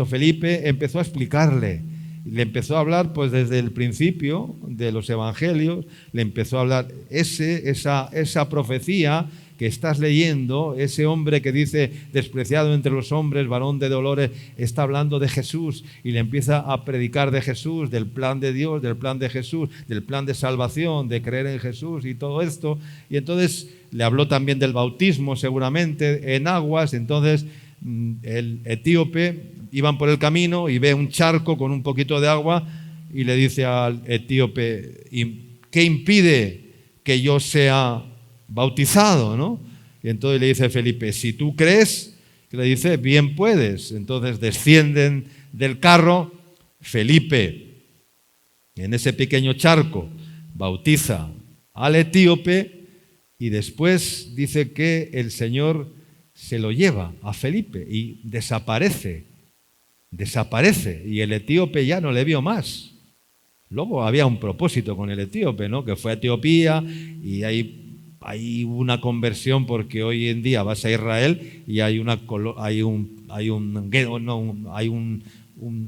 Felipe empezó a explicarle. Le empezó a hablar pues desde el principio de los evangelios, le empezó a hablar esa profecía que estás leyendo, ese hombre que dice despreciado entre los hombres, varón de dolores, está hablando de Jesús y le empieza a predicar de Jesús, del plan de Dios, del plan de Jesús, del plan de salvación, de creer en Jesús y todo esto. Y entonces le habló también del bautismo seguramente en aguas. Entonces el etíope iban por el camino y ve un charco con un poquito de agua y le dice al etíope, ¿qué impide que yo sea bautizado, ¿no? Y entonces le dice Felipe, si tú crees, que le dice, bien puedes. Entonces descienden del carro, Felipe, en ese pequeño charco, bautiza al etíope y después dice que el Señor se lo lleva a Felipe y desaparece y el etíope ya no le vio más. Luego había un propósito con el etíope, ¿no? Que fue a Etiopía y hay una conversión, porque hoy en día vas a Israel y hay un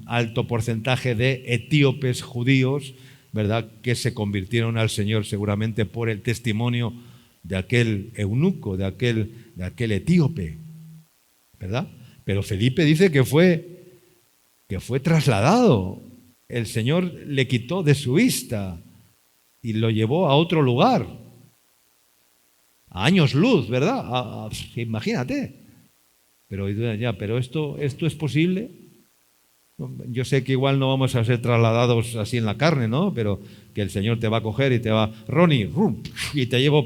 alto porcentaje de etíopes judíos, ¿verdad?, que se convirtieron al Señor seguramente por el testimonio de aquel eunuco, de aquel etíope, ¿verdad? Pero Felipe dice que fue trasladado. El Señor le quitó de su vista y lo llevó a otro lugar, a años luz, ¿verdad? Imagínate. Pero esto es posible. Yo sé que igual no vamos a ser trasladados así en la carne, ¿no? Pero que el Señor te va a coger y te va, Ronnie, y te llevo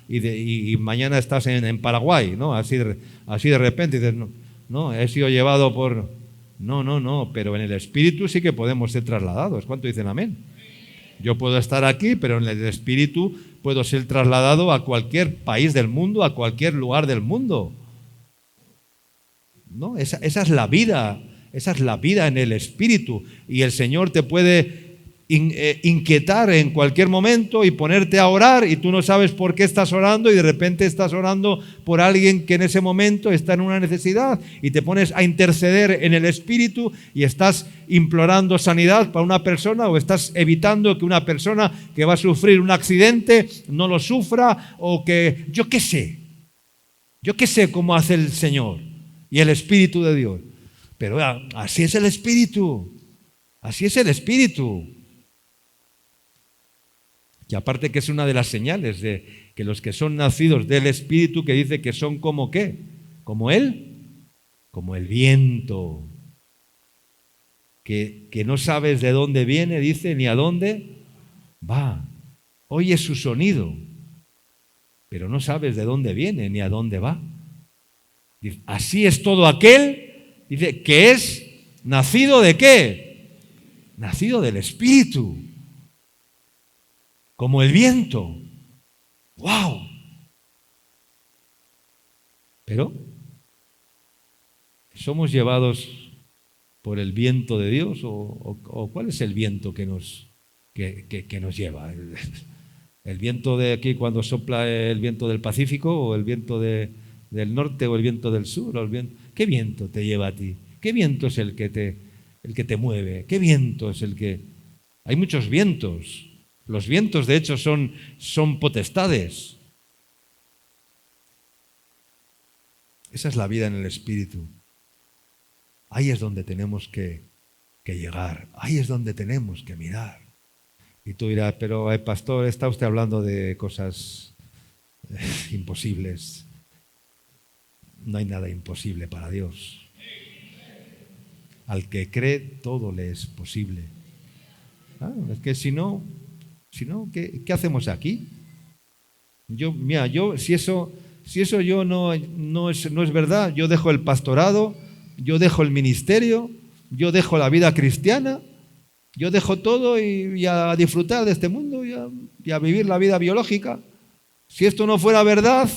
y mañana estás en Paraguay, ¿no? Así de repente dices, no, he sido llevado por... No, pero en el Espíritu sí que podemos ser trasladados. ¿Cuánto dicen amén? Yo puedo estar aquí, pero en el Espíritu puedo ser trasladado a cualquier país del mundo, a cualquier lugar del mundo. ¿No? Esa es la vida en el Espíritu. Y el Señor te puede inquietar en cualquier momento y ponerte a orar y tú no sabes por qué estás orando y de repente estás orando por alguien que en ese momento está en una necesidad y te pones a interceder en el Espíritu y estás implorando sanidad para una persona o estás evitando que una persona que va a sufrir un accidente no lo sufra, o que yo qué sé cómo hace el Señor y el Espíritu de Dios. Pero así es el Espíritu. Y aparte que es una de las señales de que los que son nacidos del Espíritu, que dice que son como ¿qué? Como Él, como el viento, que no sabes de dónde viene, dice, ni a dónde va. Oyes su sonido, pero no sabes de dónde viene ni a dónde va. Dice, así es todo aquel, dice, que es nacido ¿de qué? Nacido del Espíritu. Como el viento. ¡Wow! Pero ¿somos llevados por el viento de Dios o cuál es el viento que nos lleva? ¿El viento de aquí cuando sopla el viento del Pacífico o el viento del norte o el viento del sur? ¿Qué viento te lleva a ti? ¿Qué viento es el que te mueve? ¿Qué viento es el que...? Hay muchos vientos. Los vientos, de hecho, son potestades. Esa es la vida en el Espíritu. Ahí es donde tenemos que llegar. Ahí es donde tenemos que mirar. Y tú dirás, pero pastor, está usted hablando de cosas imposibles. No hay nada imposible para Dios. Al que cree, todo le es posible. Es que si no, ¿qué hacemos aquí? Si eso yo no es verdad, yo dejo el pastorado, yo dejo el ministerio, yo dejo la vida cristiana, yo dejo todo y a disfrutar de este mundo y a vivir la vida biológica. Si esto no fuera verdad,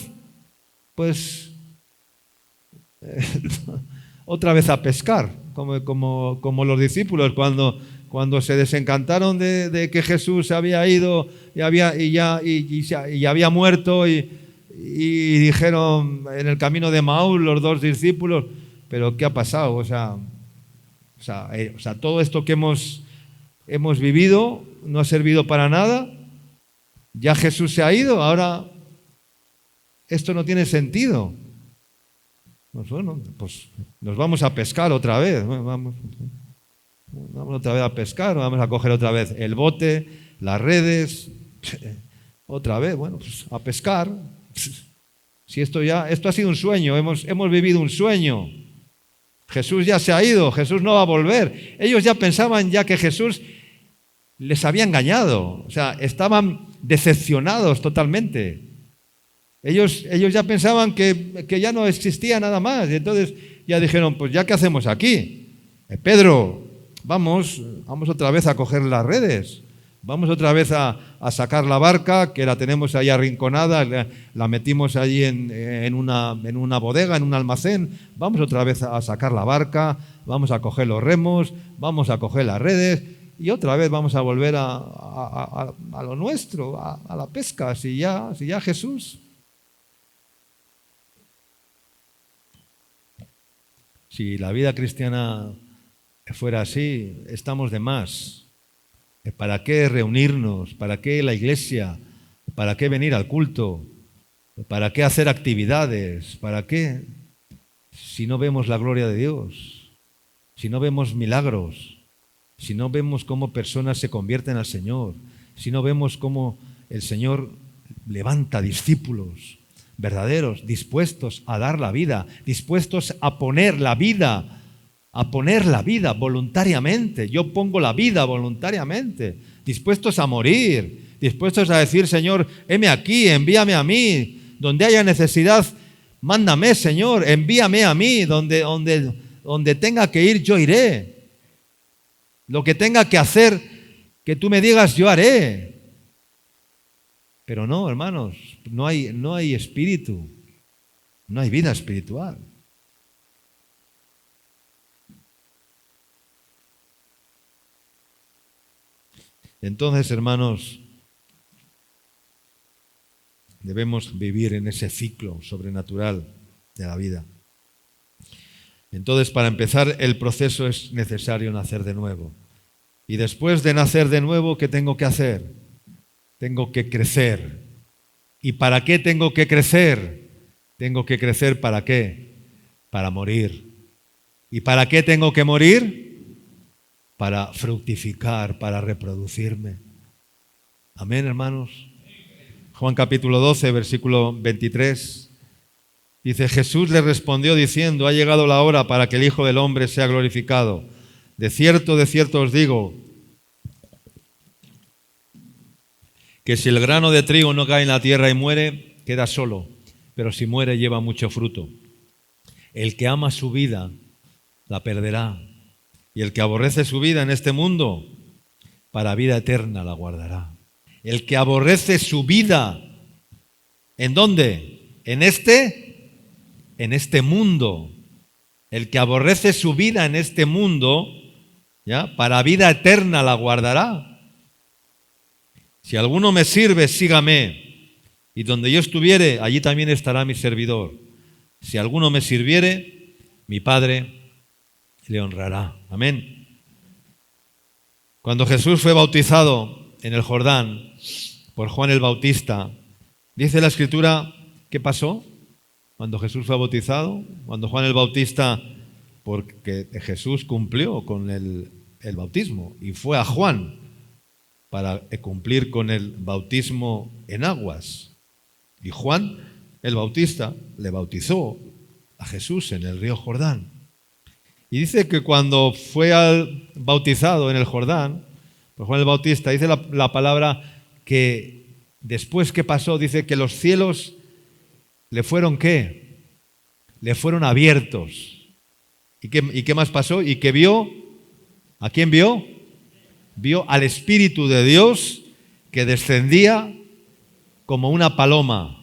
pues otra vez a pescar, como los discípulos cuando se desencantaron de que Jesús había ido y había muerto y dijeron en el camino de Emaús los dos discípulos, pero ¿qué ha pasado? O sea, todo esto que hemos vivido no ha servido para nada. Ya Jesús se ha ido, ahora esto no tiene sentido. Pues bueno, pues nos vamos a pescar otra vez. Vamos otra vez a pescar, vamos a coger otra vez el bote, las redes, otra vez, bueno, pues a pescar. Si esto ha sido un sueño, hemos vivido un sueño. Jesús ya se ha ido, Jesús no va a volver. Ellos ya pensaban ya que Jesús les había engañado, o sea, estaban decepcionados totalmente. Ellos ya pensaban que ya no existía nada más, y entonces ya dijeron, pues ya, ¿qué hacemos aquí? Pedro, vamos otra vez a coger las redes, vamos otra vez a sacar la barca, que la tenemos ahí arrinconada, la metimos allí en una bodega, en un almacén, vamos otra vez a sacar la barca, vamos a coger los remos, vamos a coger las redes, y otra vez vamos a volver a lo nuestro, a la pesca, si ya Jesús. Si la vida cristiana fuera así, estamos de más. ¿Para qué reunirnos? ¿Para qué la iglesia? ¿Para qué venir al culto? ¿Para qué hacer actividades? ¿Para qué? Si no vemos la gloria de Dios, si no vemos milagros, si no vemos cómo personas se convierten al Señor, si no vemos cómo el Señor levanta discípulos verdaderos, dispuestos a dar la vida, dispuestos a poner la vida voluntariamente. Yo pongo la vida voluntariamente, dispuestos a morir, dispuestos a decir, Señor, heme aquí, envíame a mí, donde haya necesidad, mándame, Señor, envíame a mí, donde tenga que ir, yo iré. Lo que tenga que hacer, que tú me digas, yo haré. Pero no, hermanos, no hay espíritu, no hay vida espiritual. Entonces, hermanos, debemos vivir en ese ciclo sobrenatural de la vida. Entonces, para empezar el proceso es necesario nacer de nuevo. Y después de nacer de nuevo, ¿qué tengo que hacer? Tengo que crecer. ¿Y para qué tengo que crecer? Tengo que crecer ¿para qué? Para morir. ¿Y para qué tengo que morir? Para fructificar, para reproducirme. Amén, hermanos. Juan capítulo 12, versículo 23. Dice, Jesús le respondió diciendo, ha llegado la hora para que el Hijo del Hombre sea glorificado. De cierto os digo, que si el grano de trigo no cae en la tierra y muere, queda solo, pero si muere lleva mucho fruto. El que ama su vida, la perderá, y el que aborrece su vida en este mundo, para vida eterna la guardará. El que aborrece su vida, ¿en dónde? En este mundo. El que aborrece su vida en este mundo, ¿ya? Para vida eterna la guardará. Si alguno me sirve, sígame, y donde yo estuviere, allí también estará mi servidor. Si alguno me sirviere, mi Padre le honrará. Amén. Cuando Jesús fue bautizado en el Jordán por Juan el Bautista, dice la Escritura, ¿qué pasó? Cuando Jesús fue bautizado, cuando Juan el Bautista, porque Jesús cumplió con el bautismo y fue a Juan para cumplir con el bautismo en aguas. Y Juan el Bautista le bautizó a Jesús en el río Jordán. Y dice que cuando fue bautizado en el Jordán, por Juan el Bautista, dice la palabra que después que pasó, dice que los cielos le fueron ¿qué? Le fueron abiertos. ¿Y qué más pasó? Y que vio, ¿a quién vio? Vio al Espíritu de Dios que descendía como una paloma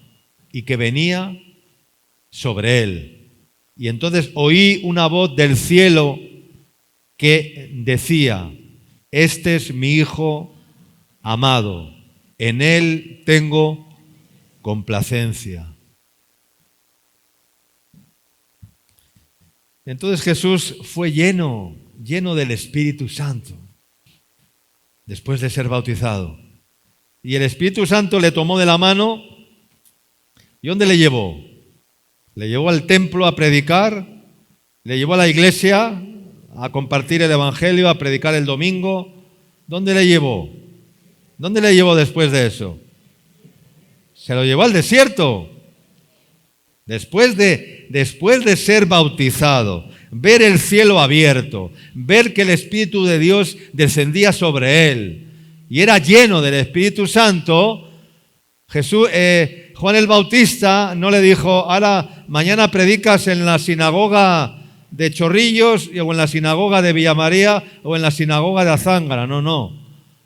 y que venía sobre él. Y entonces oí una voz del cielo que decía: este es mi Hijo amado, en él tengo complacencia. Entonces Jesús fue lleno del Espíritu Santo después de ser bautizado. Y el Espíritu Santo le tomó de la mano. ¿Y dónde le llevó? Le llevó al templo a predicar, le llevó a la iglesia a compartir el Evangelio, a predicar el domingo. ¿Dónde le llevó? ¿Dónde le llevó después de eso? Se lo llevó al desierto. Después de ser bautizado, ver el cielo abierto, ver que el Espíritu de Dios descendía sobre él y era lleno del Espíritu Santo, Juan el Bautista no le dijo: ahora mañana predicas en la sinagoga de Chorrillos o en la sinagoga de Villamaría o en la sinagoga de Azángara. No.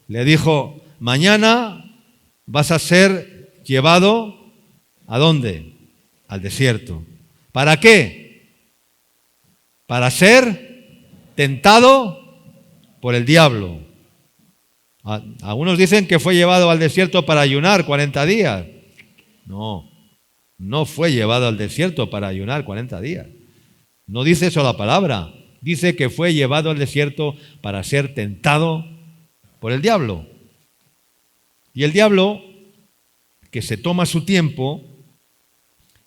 Le dijo: mañana vas a ser llevado ¿a dónde? Al desierto. ¿Para qué? Para ser tentado por el diablo. Algunos dicen que fue llevado al desierto para ayunar 40 días. No fue llevado al desierto para ayunar 40 días. No dice eso la palabra. Dice que fue llevado al desierto para ser tentado por el diablo. Y el diablo, que se toma su tiempo,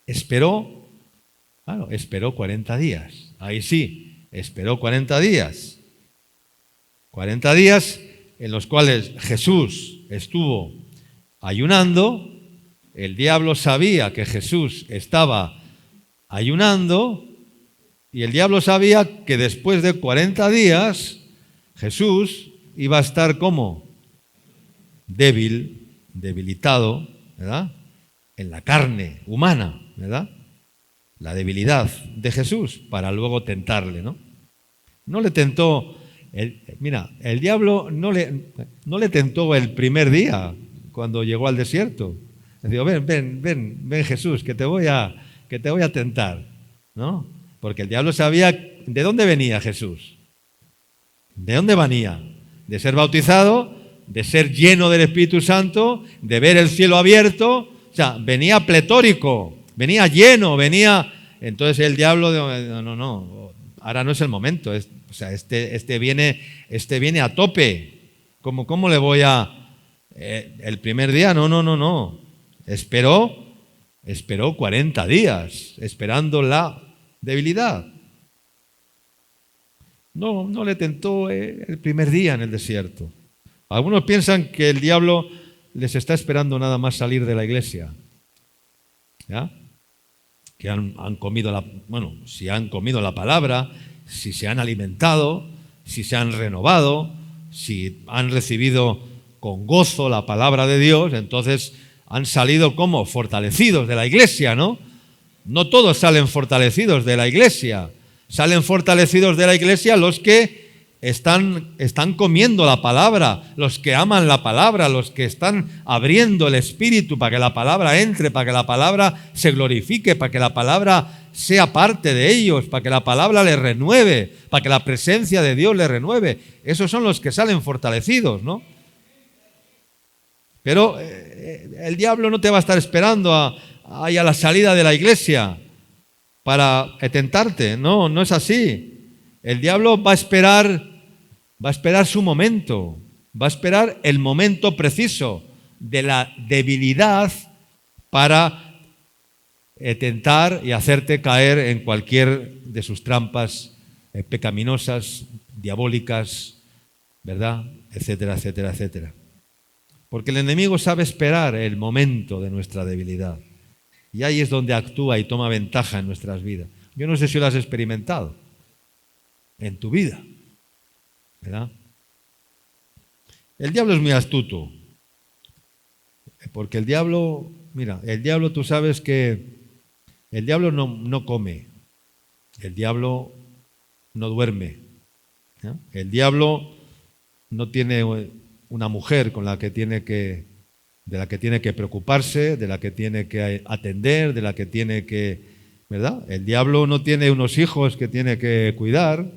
esperó 40 días. Ahí sí, esperó 40 días. 40 días en los cuales Jesús estuvo ayunando. El diablo sabía que Jesús estaba ayunando y el diablo sabía que después de 40 días Jesús iba a estar como debilitado, ¿verdad? En la carne humana, ¿verdad? La debilidad de Jesús para luego tentarle, ¿no? No le tentó, el diablo no le tentó el primer día cuando llegó al desierto. Le dijo: ven Jesús, que te voy a tentar, ¿no? Porque el diablo sabía de dónde venía Jesús. ¿De dónde venía? De ser bautizado, de ser lleno del Espíritu Santo, de ver el cielo abierto. O sea, venía pletórico, venía lleno, venía. Entonces el diablo, no, ahora no es el momento. Este viene a tope. ¿Cómo le voy a...? El primer día, no. Esperó 40 días, esperando la debilidad. No le tentó el primer día en el desierto. Algunos piensan que el diablo les está esperando nada más salir de la iglesia. ¿Ya? Que han comido si han comido la palabra, si se han alimentado, si se han renovado, si han recibido con gozo la palabra de Dios, entonces han salido como fortalecidos de la iglesia, ¿no? No todos salen fortalecidos de la iglesia. Salen fortalecidos de la iglesia los que están comiendo la palabra, los que aman la palabra, los que están abriendo el espíritu para que la palabra entre, para que la palabra se glorifique, para que la palabra sea parte de ellos, para que la palabra les renueve, para que la presencia de Dios les renueve. Esos son los que salen fortalecidos, ¿no? Pero el diablo no te va a estar esperando a la salida de la iglesia para tentarte. No es así. El diablo va a esperar su momento, va a esperar el momento preciso de la debilidad para tentar y hacerte caer en cualquier de sus trampas pecaminosas, diabólicas, ¿verdad? Etcétera, etcétera, etcétera. Porque el enemigo sabe esperar el momento de nuestra debilidad. Y ahí es donde actúa y toma ventaja en nuestras vidas. Yo no sé si lo has experimentado en tu vida, ¿verdad? El diablo es muy astuto. Porque el diablo tú sabes que el diablo no come. El diablo no duerme, ¿no? El diablo no tiene una mujer con la que tiene que de la que tiene que preocuparse, de la que tiene que atender, de la que tiene que, ¿verdad? El diablo no tiene unos hijos que tiene que cuidar,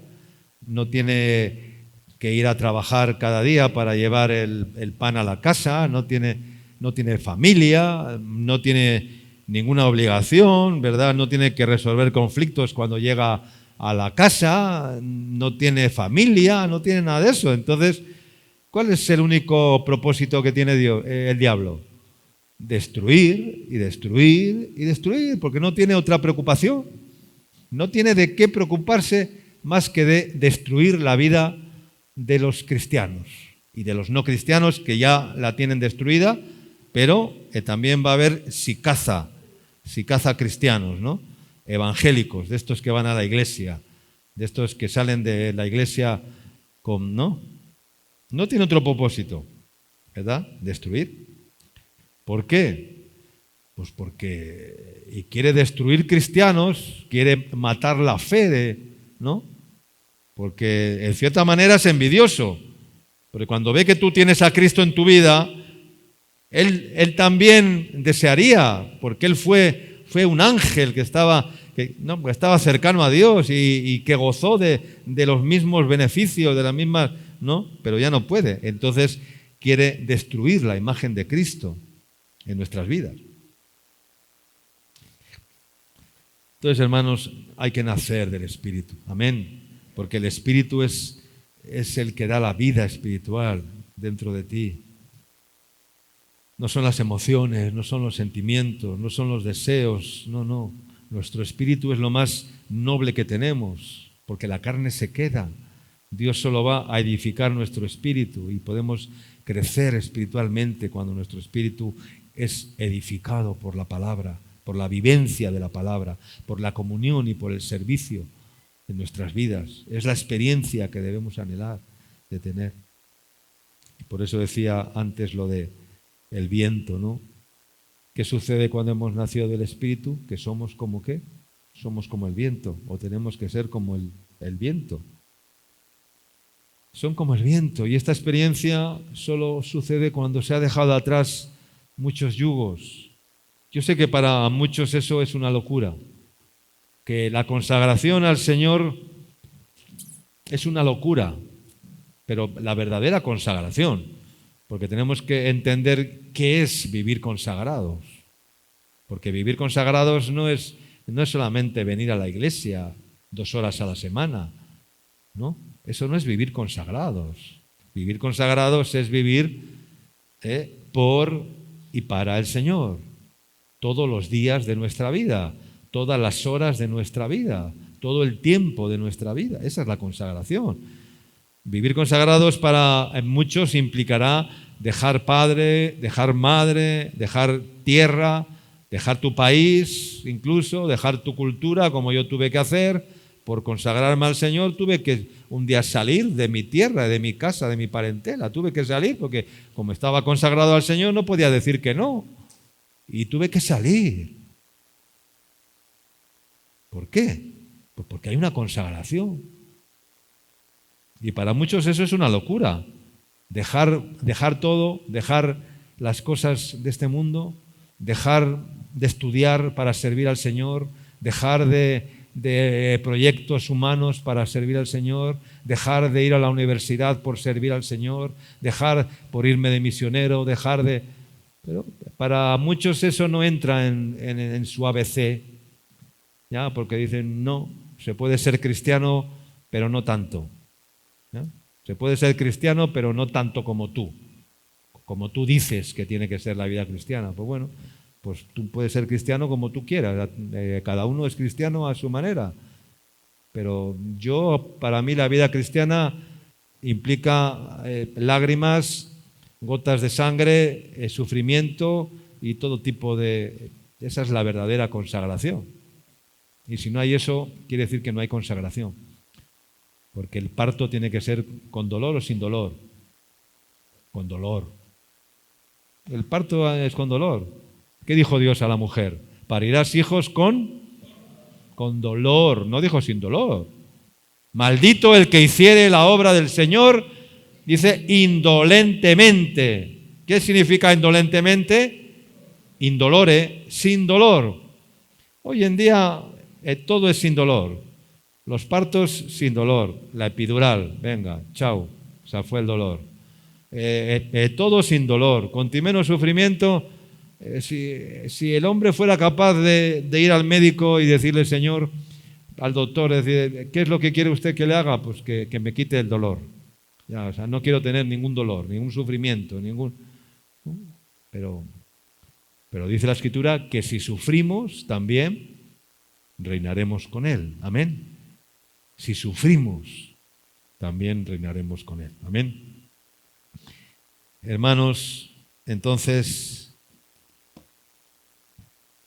no tiene que ir a trabajar cada día para llevar el pan a la casa, no tiene familia, no tiene ninguna obligación, ¿verdad? No tiene que resolver conflictos cuando llega a la casa, no tiene familia, no tiene nada de eso. Entonces, ¿cuál es el único propósito que tiene el diablo? Destruir y destruir y destruir, porque no tiene otra preocupación. No tiene de qué preocuparse más que de destruir la vida de los cristianos y de los no cristianos que ya la tienen destruida, pero también va a haber si caza cristianos, ¿no? Evangélicos, de estos que van a la iglesia, de estos que salen de la iglesia con, ¿no? No tiene otro propósito, ¿verdad? Destruir. ¿Por qué? Pues porque y quiere destruir cristianos, quiere matar la fe, ¿no? Porque en cierta manera es envidioso, porque cuando ve que tú tienes a Cristo en tu vida, él también desearía, porque él fue un ángel que estaba cercano a Dios y que gozó de los mismos beneficios, de las mismas, ¿no? Pero ya no puede. Entonces quiere destruir la imagen de Cristo en nuestras vidas. Entonces, hermanos, hay que nacer del Espíritu. Amén. Porque el Espíritu es el que da la vida espiritual dentro de ti. No son las emociones, no son los sentimientos, no son los deseos, no. Nuestro espíritu es lo más noble que tenemos, porque la carne se queda. Dios solo va a edificar nuestro espíritu y podemos crecer espiritualmente cuando nuestro espíritu es edificado por la palabra, por la vivencia de la palabra, por la comunión y por el servicio en nuestras vidas. Es la experiencia que debemos anhelar de tener. Por eso decía antes lo de el viento, ¿no? ¿Qué sucede cuando hemos nacido del Espíritu? Que somos como ¿qué? Somos como el viento, o tenemos que ser como el viento. Son como el viento, y esta experiencia solo sucede cuando se ha dejado atrás muchos yugos. Yo sé que para muchos eso es una locura, que la consagración al Señor es una locura, pero la verdadera consagración, porque tenemos que entender qué es vivir consagrados, porque vivir consagrados no es solamente venir a la iglesia 2 horas a la semana, ¿no? Eso no es vivir consagrados. Vivir consagrados es vivir por y para el Señor, todos los días de nuestra vida, todas las horas de nuestra vida, todo el tiempo de nuestra vida. Esa es la consagración. Vivir consagrados para muchos implicará dejar padre, dejar madre, dejar tierra, dejar tu país, incluso dejar tu cultura, como yo tuve que hacer. Por consagrarme al Señor tuve que un día salir de mi tierra, de mi casa, de mi parentela. Tuve que salir porque como estaba consagrado al Señor no podía decir que no. Y tuve que salir. ¿Por qué? Pues porque hay una consagración. Y para muchos eso es una locura. Dejar todo, dejar las cosas de este mundo, dejar de estudiar para servir al Señor, dejar de proyectos humanos para servir al Señor, dejar de ir a la universidad por servir al Señor, dejar por irme de misionero, Pero para muchos eso no entra en su ABC, ¿ya? Porque dicen, no, se puede ser cristiano, pero no tanto, ¿ya? Se puede ser cristiano, pero no tanto como tú dices que tiene que ser la vida cristiana. Pues bueno, pues tú puedes ser cristiano como tú quieras, cada uno es cristiano a su manera, pero para mí la vida cristiana implica lágrimas, gotas de sangre, sufrimiento y todo tipo esa es la verdadera consagración. Y si no hay eso, quiere decir que no hay consagración, porque el parto tiene que ser con dolor o sin dolor. Con dolor. El parto es con dolor. ¿Qué dijo Dios a la mujer? Parirás hijos con dolor, no dijo sin dolor. Maldito el que hiciere la obra del Señor, dice, indolentemente. ¿Qué significa indolentemente? Indolore, sin dolor. Hoy en día todo es sin dolor. Los partos sin dolor, la epidural, venga, chao, se fue el dolor. Todo sin dolor, con menos sufrimiento. Si el hombre fuera capaz de ir al médico y decirle, Señor, al doctor, decir, ¿qué es lo que quiere usted que le haga? Pues que me quite el dolor. Ya, o sea, no quiero tener ningún dolor, ningún sufrimiento, Pero dice la Escritura que si sufrimos también reinaremos con Él. Amén. Si sufrimos, también reinaremos con Él. Amén. Hermanos, entonces,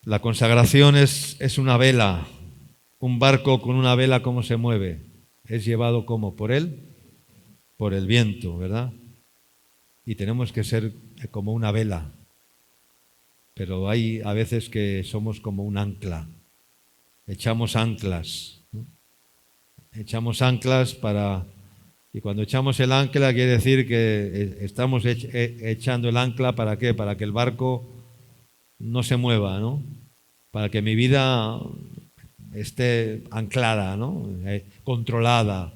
la consagración es una vela, un barco con una vela, ¿cómo se mueve? Es llevado ¿cómo? Por Él, por el viento, ¿verdad? Y tenemos que ser como una vela, pero hay a veces que somos como un ancla, echamos anclas, ¿no? Echamos anclas y cuando echamos el ancla quiere decir que estamos echando el ancla ¿para qué? Para que el barco no se mueva, ¿no? Para que mi vida esté anclada, ¿no? Controlada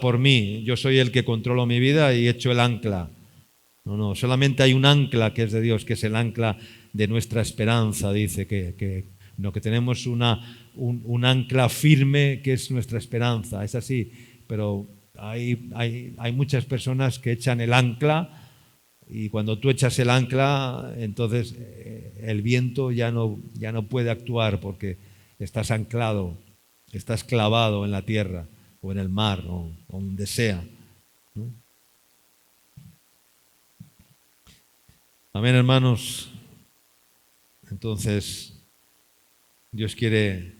por mí. Yo soy el que controlo mi vida y echo el ancla. No, solamente hay un ancla que es de Dios, que es el ancla de nuestra esperanza, dice que tenemos un ancla firme que es nuestra esperanza, es así, pero hay muchas personas que echan el ancla y cuando tú echas el ancla, entonces el viento ya no puede actuar porque estás anclado, estás clavado en la tierra o en el mar o donde sea, ¿no? Amén, hermanos. Entonces, Dios quiere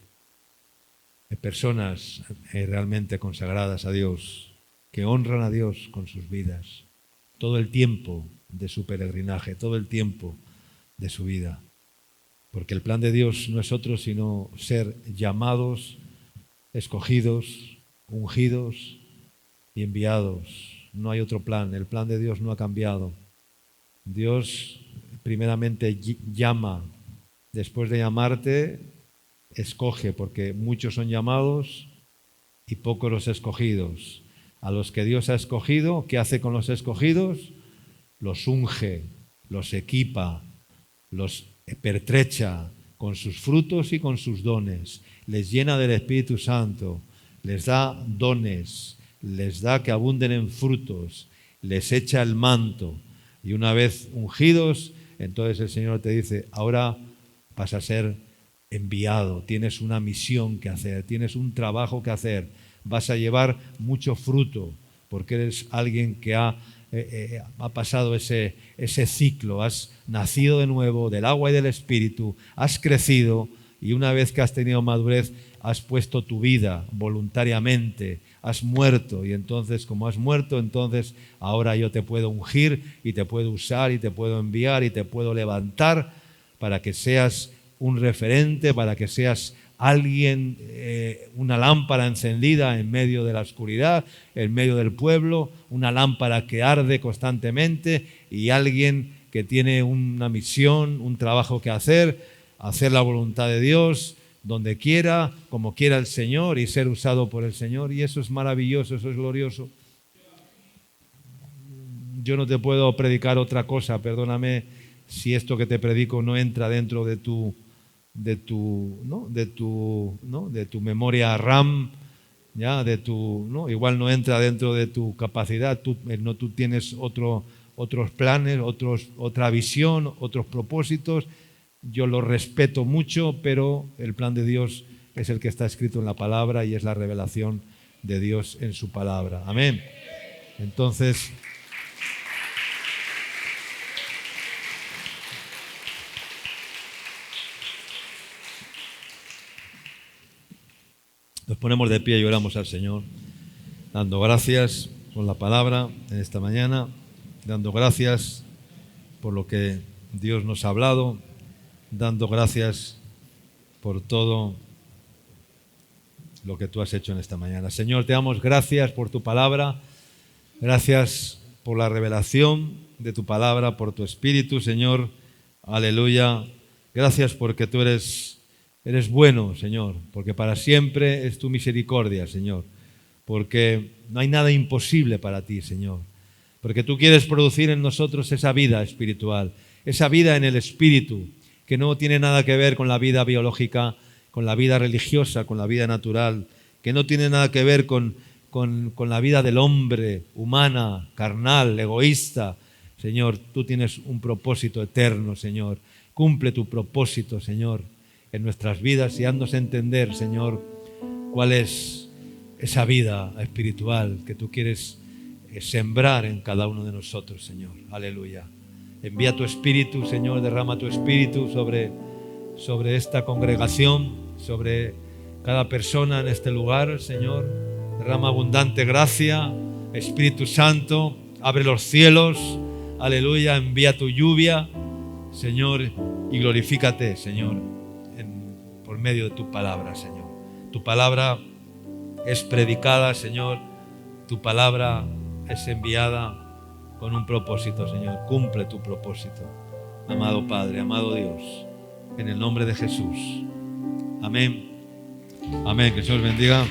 personas realmente consagradas a Dios, que honran a Dios con sus vidas, todo el tiempo de su peregrinaje, todo el tiempo de su vida. Porque el plan de Dios no es otro sino ser llamados, escogidos, ungidos y enviados. No hay otro plan, el plan de Dios no ha cambiado. Dios primeramente llama, después de llamarte, escoge, porque muchos son llamados y pocos los escogidos. A los que Dios ha escogido, ¿qué hace con los escogidos? Los unge, los equipa, los pertrecha con sus frutos y con sus dones, les llena del Espíritu Santo, les da dones, les da que abunden en frutos, les echa el manto. Y una vez ungidos, entonces el Señor te dice, ahora vas a ser enviado, tienes una misión que hacer, tienes un trabajo que hacer, vas a llevar mucho fruto, porque eres alguien que ha pasado ese ciclo, has nacido de nuevo del agua y del Espíritu, has crecido y una vez que has tenido madurez, has puesto tu vida voluntariamente, has muerto y entonces como has muerto, entonces ahora yo te puedo ungir y te puedo usar y te puedo enviar y te puedo levantar para que seas un referente, para que seas alguien, una lámpara encendida en medio de la oscuridad, en medio del pueblo, una lámpara que arde constantemente y alguien que tiene una misión, un trabajo que hacer la voluntad de Dios, donde quiera, como quiera el Señor y ser usado por el Señor. Y eso es maravilloso, eso es glorioso. Yo no te puedo predicar otra cosa, perdóname si esto que te predico no entra dentro de tu memoria RAM, ya, igual no entra dentro de tu capacidad, tú tienes otros planes, otra visión, otros propósitos. Yo lo respeto mucho, pero el plan de Dios es el que está escrito en la palabra y es la revelación de Dios en su palabra. Amén. Entonces, nos ponemos de pie y oramos al Señor, dando gracias por la palabra en esta mañana, dando gracias por lo que Dios nos ha hablado, dando gracias por todo lo que tú has hecho en esta mañana. Señor, te damos gracias por tu palabra, gracias por la revelación de tu palabra, por tu Espíritu, Señor. Aleluya. Gracias porque tú eres bueno, Señor, porque para siempre es tu misericordia, Señor, porque no hay nada imposible para ti, Señor, porque tú quieres producir en nosotros esa vida espiritual, esa vida en el Espíritu, que no tiene nada que ver con la vida biológica, con la vida religiosa, con la vida natural, que no tiene nada que ver con la vida del hombre, humana, carnal, egoísta. Señor, tú tienes un propósito eterno, Señor. Cumple tu propósito, Señor, en nuestras vidas y haznos entender, Señor, cuál es esa vida espiritual que tú quieres sembrar en cada uno de nosotros, Señor. Aleluya. Envía tu Espíritu, Señor, derrama tu Espíritu sobre esta congregación, sobre cada persona en este lugar, Señor. Derrama abundante gracia, Espíritu Santo, abre los cielos, aleluya, envía tu lluvia, Señor, y glorifícate, Señor, por medio de tu palabra, Señor. Tu palabra es predicada, Señor, tu palabra es enviada con un propósito, Señor. Cumple tu propósito, amado Padre, amado Dios, en el nombre de Jesús. Amén. Amén. Que el Señor bendiga.